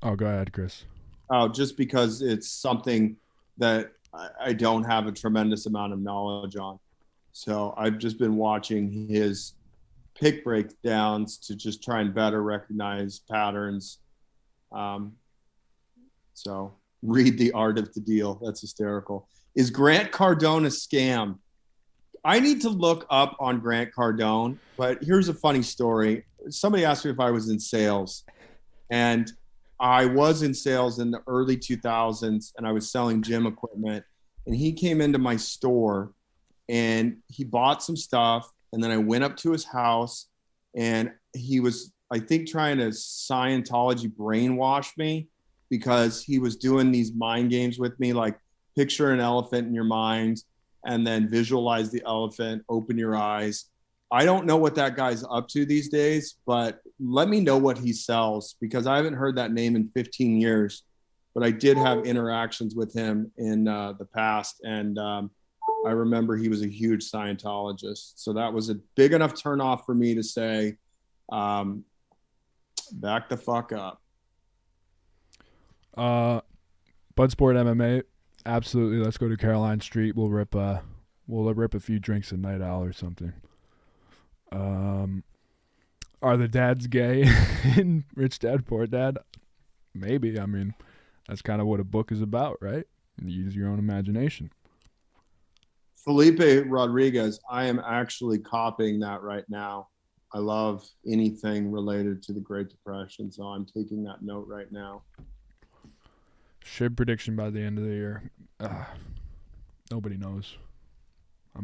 oh, go ahead, Chris. Oh, just because it's something that I don't have a tremendous amount of knowledge on. So I've just been watching his pick breakdowns to just try and better recognize patterns. So read The Art of the Deal. That's hysterical. Is Grant Cardone a scam? I need to look up on Grant Cardone, but here's a funny story. Somebody asked me if I was in sales, and I was in sales in the early 2000s, and I was selling gym equipment, and he came into my store and he bought some stuff, and then I went up to his house, and he was, I think, trying to Scientology brainwash me, because he was doing these mind games with me, like picture an elephant in your mind and then visualize the elephant, open your eyes. I don't know what that guy's up to these days, but let me know what he sells, because I haven't heard that name in 15 years, but I did have interactions with him in the past. And I remember he was a huge Scientologist. So that was a big enough turnoff for me to say, back the fuck up. Budsport MMA, absolutely. Let's go to Caroline Street. We'll rip a few drinks at Night Owl or something. Are the dads gay in Rich Dad Poor Dad? Maybe. I mean, that's kind of what a book is about, right? Use your own imagination. Felipe Rodriguez, I am actually copying that right now. I love anything related to the Great Depression, so I'm taking that note right now. Shib prediction by the end of the year. Nobody knows.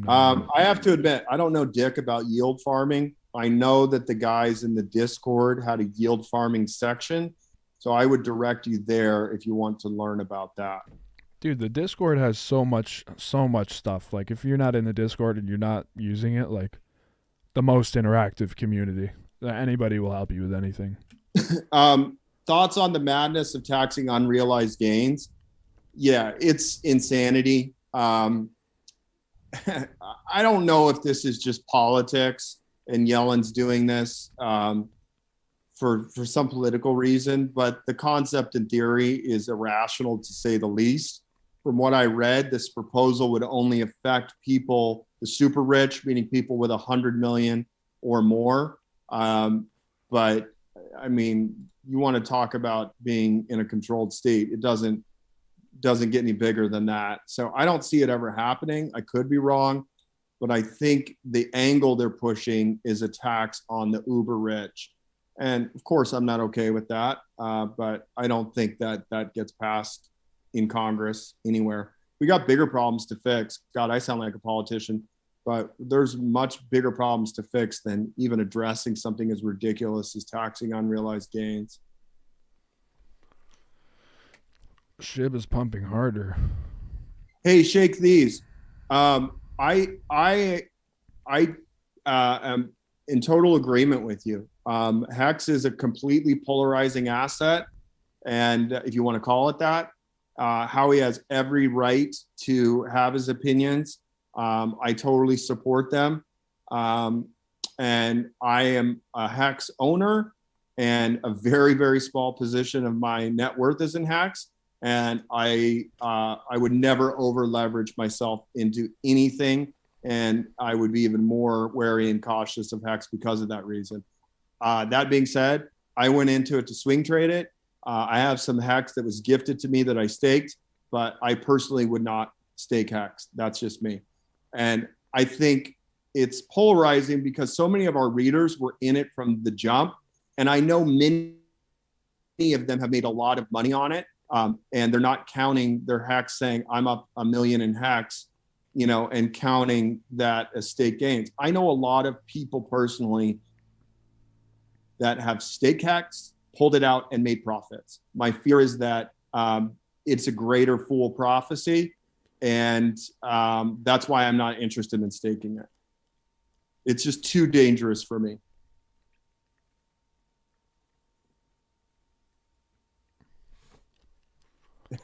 I have to admit, I don't know dick about yield farming. I know that the guys in the Discord had a yield farming section, so I would direct you there if you want to learn about that. Dude, the Discord has so much stuff. Like, if you're not in the Discord and you're not using it, like, the most interactive community. Anybody will help you with anything. Thoughts on the madness of taxing unrealized gains? Yeah, it's insanity. I don't know if this is just politics and Yellen's doing this for some political reason, but the concept in theory is irrational, to say the least. From what I read, this proposal would only affect people, the super rich, meaning people with 100 million or more. But I mean, you want to talk about being in a controlled state, it doesn't get any bigger than that. So I don't see it ever happening. I could be wrong, but I think the angle they're pushing is a tax on the uber rich. And of course, I'm not okay with that, but I don't think that gets passed in Congress anywhere. We got bigger problems to fix. God, I sound like a politician, but there's much bigger problems to fix than even addressing something as ridiculous as taxing unrealized gains. Shib is pumping harder. Hey, shake these. I am in total agreement with you. Hex is a completely polarizing asset, and if you want to call it that, Howie has every right to have his opinions. I totally support them. And I am a Hex owner, and a very, very small position of my net worth is in Hex. And I would never over leverage myself into anything. And I would be even more wary and cautious of Hex because of that reason. That being said, I went into it to swing trade it. I have some Hex that was gifted to me that I staked, but I personally would not stake Hex. That's just me. And I think it's polarizing because so many of our readers were in it from the jump. And I know many of them have made a lot of money on it. And they're not counting their hex saying I'm up $1 million in hex, and counting that as stake gains. I know a lot of people personally that have stake hex, pulled it out and made profits. My fear is that it's a greater fool prophecy. And that's why I'm not interested in staking it. It's just too dangerous for me.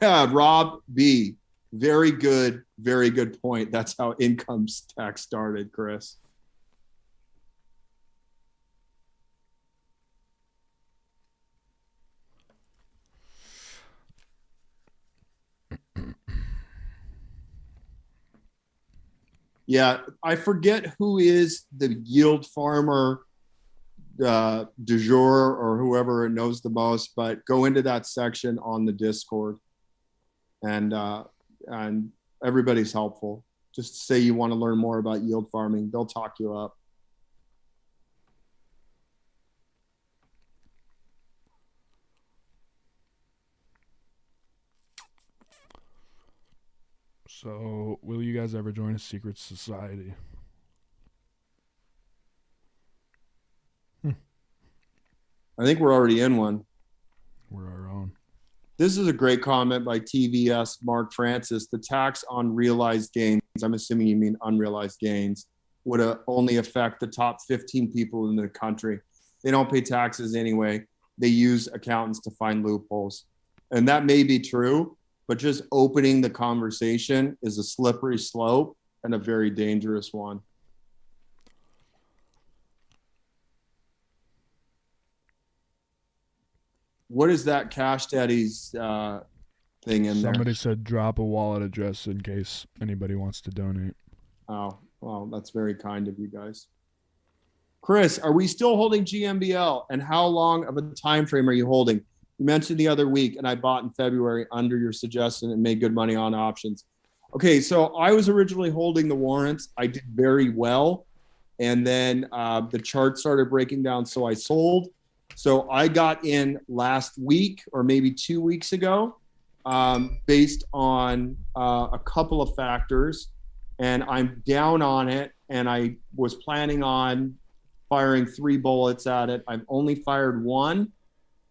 Yeah, Rob B. Very good point. That's how income tax started, Chris. Yeah, I forget who is the yield farmer du jour or whoever knows the most, but go into that section on the Discord, and everybody's helpful. Just say you want to learn more about yield farming. They'll talk you up. So, will you guys ever join a secret society? I think we're already in one. We're our own. This is a great comment by TVS Mark Francis. The tax on realized gains, I'm assuming you mean unrealized gains, would only affect the top 15 people in the country. They don't pay taxes anyway. They use accountants to find loopholes. And that may be true, but just opening the conversation is a slippery slope and a very dangerous one. What is that Cash Daddies thing in there? Somebody said drop a wallet address in case anybody wants to donate. Oh, well, that's very kind of you guys. Chris, are we still holding GMBL? And how long of a time frame are you holding? You mentioned the other week, and I bought in February under your suggestion and made good money on options. Okay, so I was originally holding the warrants. I did very well. And then the chart started breaking down, so I sold. So I got in last week or maybe 2 weeks ago based on a couple of factors. And I'm down on it. And I was planning on firing 3 bullets at it. I've only fired 1.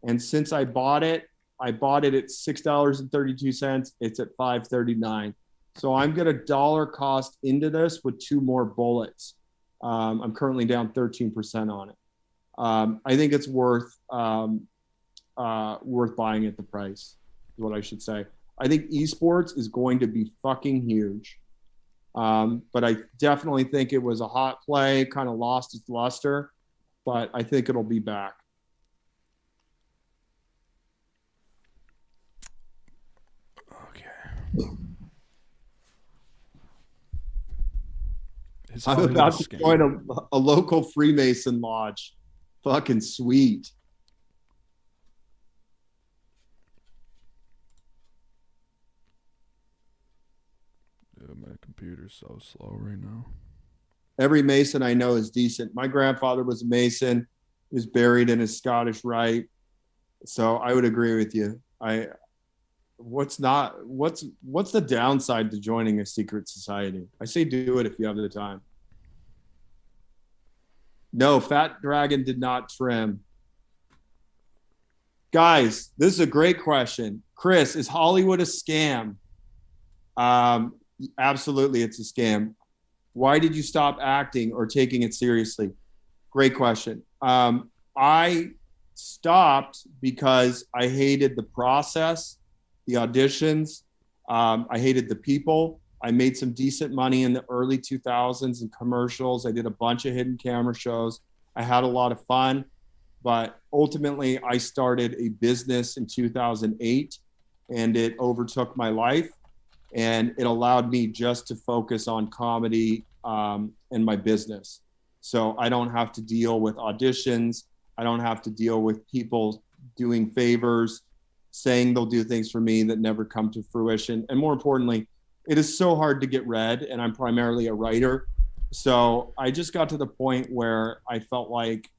And since I bought it at $6.32. It's at $5.39. So I'm going to dollar cost into this with 2 more bullets. I'm currently down 13% on it. I think it's worth buying at the price, is what I should say. I think esports is going to be fucking huge. But I definitely think it was a hot play, kind of lost its luster, but I think it'll be back. Okay. I'm about to join a local Freemason lodge. Fucking sweet. Yeah, my computer's so slow right now. Every Mason I know is decent. My grandfather was a Mason. He was buried in his Scottish rite. So I would agree with you. What's the downside to joining a secret society? I say do it if you have the time. No, Fat Dragon did not trim. Guys, this is a great question. Chris, is Hollywood a scam? Absolutely, it's a scam. Why did you stop acting or taking it seriously? Great question. I stopped because I hated the process, the auditions. I hated the people. I made some decent money in the early 2000s in commercials. I did a bunch of hidden camera shows. I had a lot of fun, but ultimately I started a business in 2008 and it overtook my life, and it allowed me just to focus on comedy and my business. So I don't have to deal with auditions. I don't have to deal with people doing favors, saying they'll do things for me that never come to fruition. And more importantly, it is so hard to get read, and I'm primarily a writer. So I just got to the point where I felt like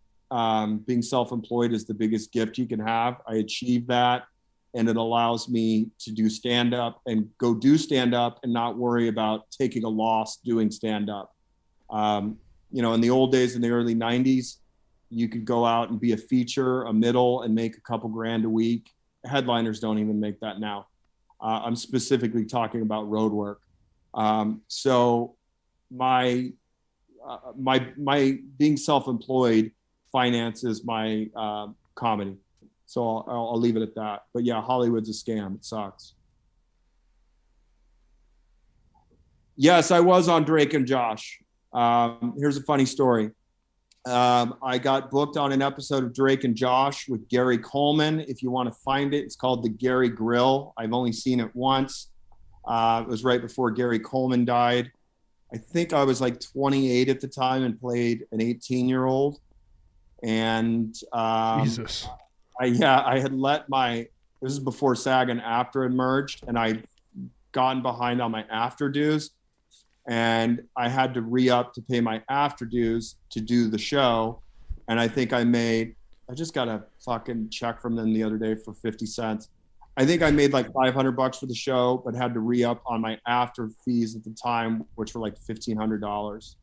being self-employed is the biggest gift you can have. I achieved that. and it allows me to do stand-up and go do stand-up and not worry about taking a loss doing stand-up. You know, in the old days, in the early 90s, you could go out and be a feature, a middle, and make a couple grand a week. Headliners don't even make that now. I'm specifically talking about road work. So my being self-employed finances my comedy. So I'll leave it at that. But yeah, Hollywood's a scam. It sucks. Yes, I was on Drake and Josh. Here's a funny story. I got booked on an episode of Drake and Josh with Gary Coleman. If you want to find it, it's called The Gary Grill. I've only seen it once. It was right before Gary Coleman died. I think I was like 28 at the time and played an 18-year-old. And Jesus. I had let this is before SAG and AFTRA had merged, and I'd gotten behind on my AFTRA dues. And I had to re-up to pay my AFTRA dues to do the show. And I think I just got a fucking check from them the other day for 50 cents. I think I made like $500 for the show, but had to re-up on my AFTRA fees at the time, which were like $1,500.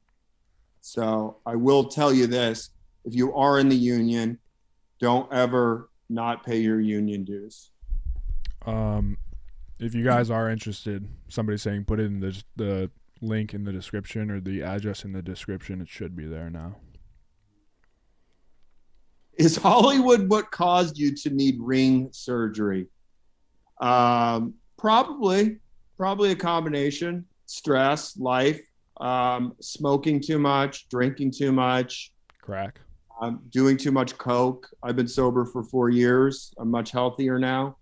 So I will tell you this, if you are in the union, don't ever not pay your union dues. If you guys are interested, somebody's saying put it in the link in the description or the address in the description. It should be there now. Is Hollywood what caused you to need ring surgery? Probably a combination. Stress, life, smoking too much, drinking too much, crack, doing too much coke. I've been sober for 4 years. I'm much healthier now.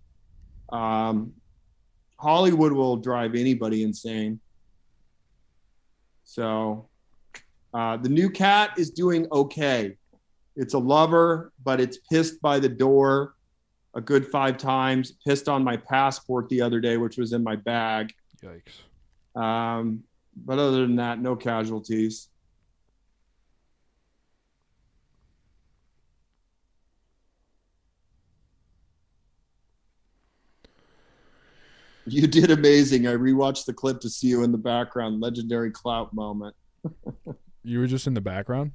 Hollywood will drive anybody insane. So the new cat is doing okay. It's a lover, but it's pissed by the door a good 5 times, pissed on my passport the other day, which was in my bag. Yikes. But other than that, no casualties. You did amazing. I rewatched the clip to see you in the background. Legendary clout moment. You were just in the background?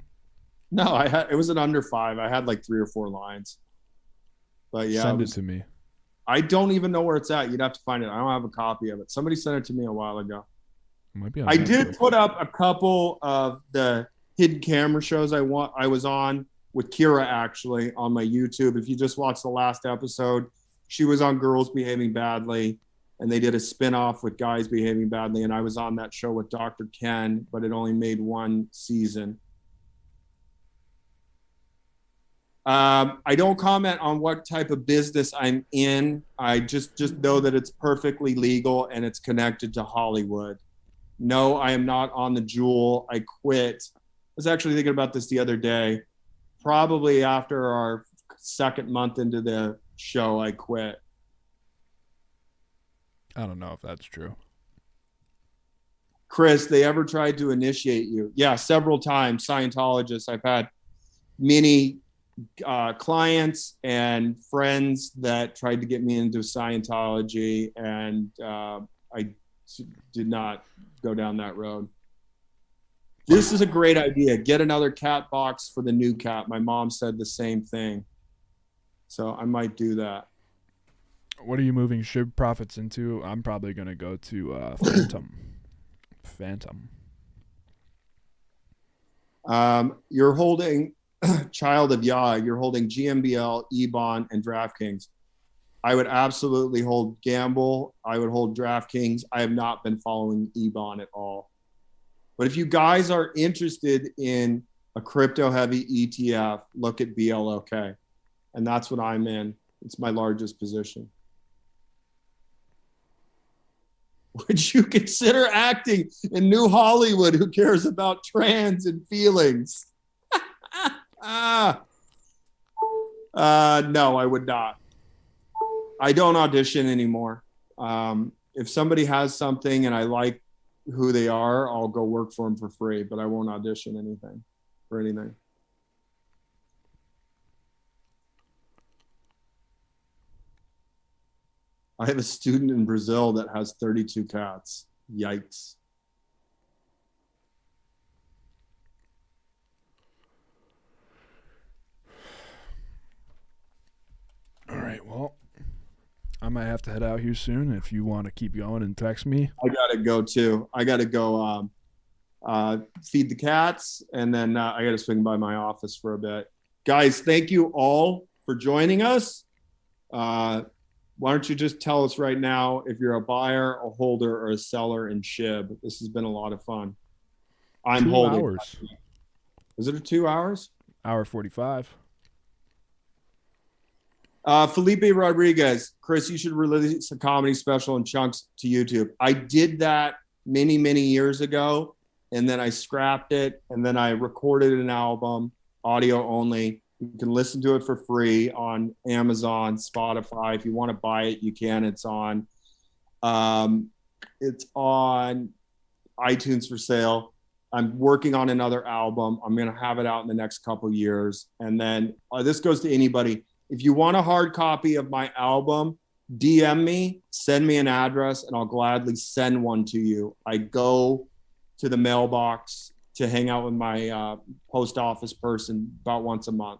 No, it was an under 5. I had like 3 or 4 lines. But yeah, send it to me. I don't even know where it's at. You'd have to find it. I don't have a copy of it. Somebody sent it to me a while ago. It might be on I did put up a couple of the hidden camera shows I was on with Kira actually on my YouTube. If you just watched the last episode, she was on Girls Behaving Badly, and they did a spinoff with Guys Behaving Badly, and I was on that show with Dr. Ken, but it only made 1 season. I don't comment on what type of business I'm in. I just know that it's perfectly legal and it's connected to Hollywood. No, I am not on the Jewel. I quit. I was actually thinking about this the other day. Probably after our 2nd month into the show, I quit. I don't know if that's true. Chris, they ever tried to initiate you? Yeah, several times. Scientologists. I've had many clients and friends that tried to get me into Scientology, and I did not go down that road. This is a great idea. Get another cat box for the new cat. My mom said the same thing. So I might do that. What are you moving Shib profits into? I'm probably going to go to Phantom. You're holding Child of Yah. You're holding GMBL, eBond, and DraftKings. I would absolutely hold Gamble. I would hold DraftKings. I have not been following eBond at all. But if you guys are interested in a crypto-heavy ETF, look at BLOK. And that's what I'm in. It's my largest position. Would you consider acting in New Hollywood? Who cares about trans and feelings? No, I would not. I don't audition anymore. If somebody has something and I like who they are, I'll go work for them for free, but I won't audition for anything. I have a student in Brazil that has 32 cats. Yikes. All right, well, I might have to head out here soon. If you want to keep going and text me. I got to go too. I got to go feed the cats, and then I got to swing by my office for a bit. Guys, thank you all for joining us. Why don't you just tell us right now if you're a buyer, a holder, or a seller in Shib? This has been a lot of fun. I'm 2 holding. hours. Is it 2 hours? Hour 45. Felipe Rodriguez, Chris, you should release a comedy special in chunks to YouTube. I did that many, many years ago, and then I scrapped it, and then I recorded an album, audio only. You can listen to it for free on Amazon, Spotify. If you want to buy it, you can. It's on iTunes for sale. I'm working on another album. I'm going to have it out in the next couple years. And then this goes to anybody. If you want a hard copy of my album, DM me, send me an address, and I'll gladly send one to you. I go to the mailbox to hang out with my post office person about once a month.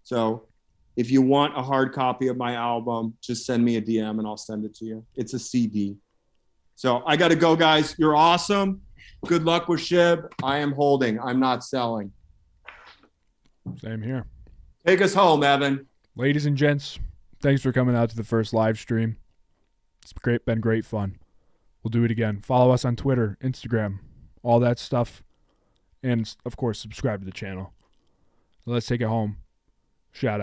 So if you want a hard copy of my album, just send me a DM and I'll send it to you. It's a CD. So I got to go, guys. You're awesome. Good luck with Shib. I am holding. I'm not selling. Same here. Take us home, Evan. Ladies and gents, thanks for coming out to the first live stream. It's been great fun. We'll do it again. Follow us on Twitter, Instagram, all that stuff. And, of course, subscribe to the channel. Let's take it home. Shout out.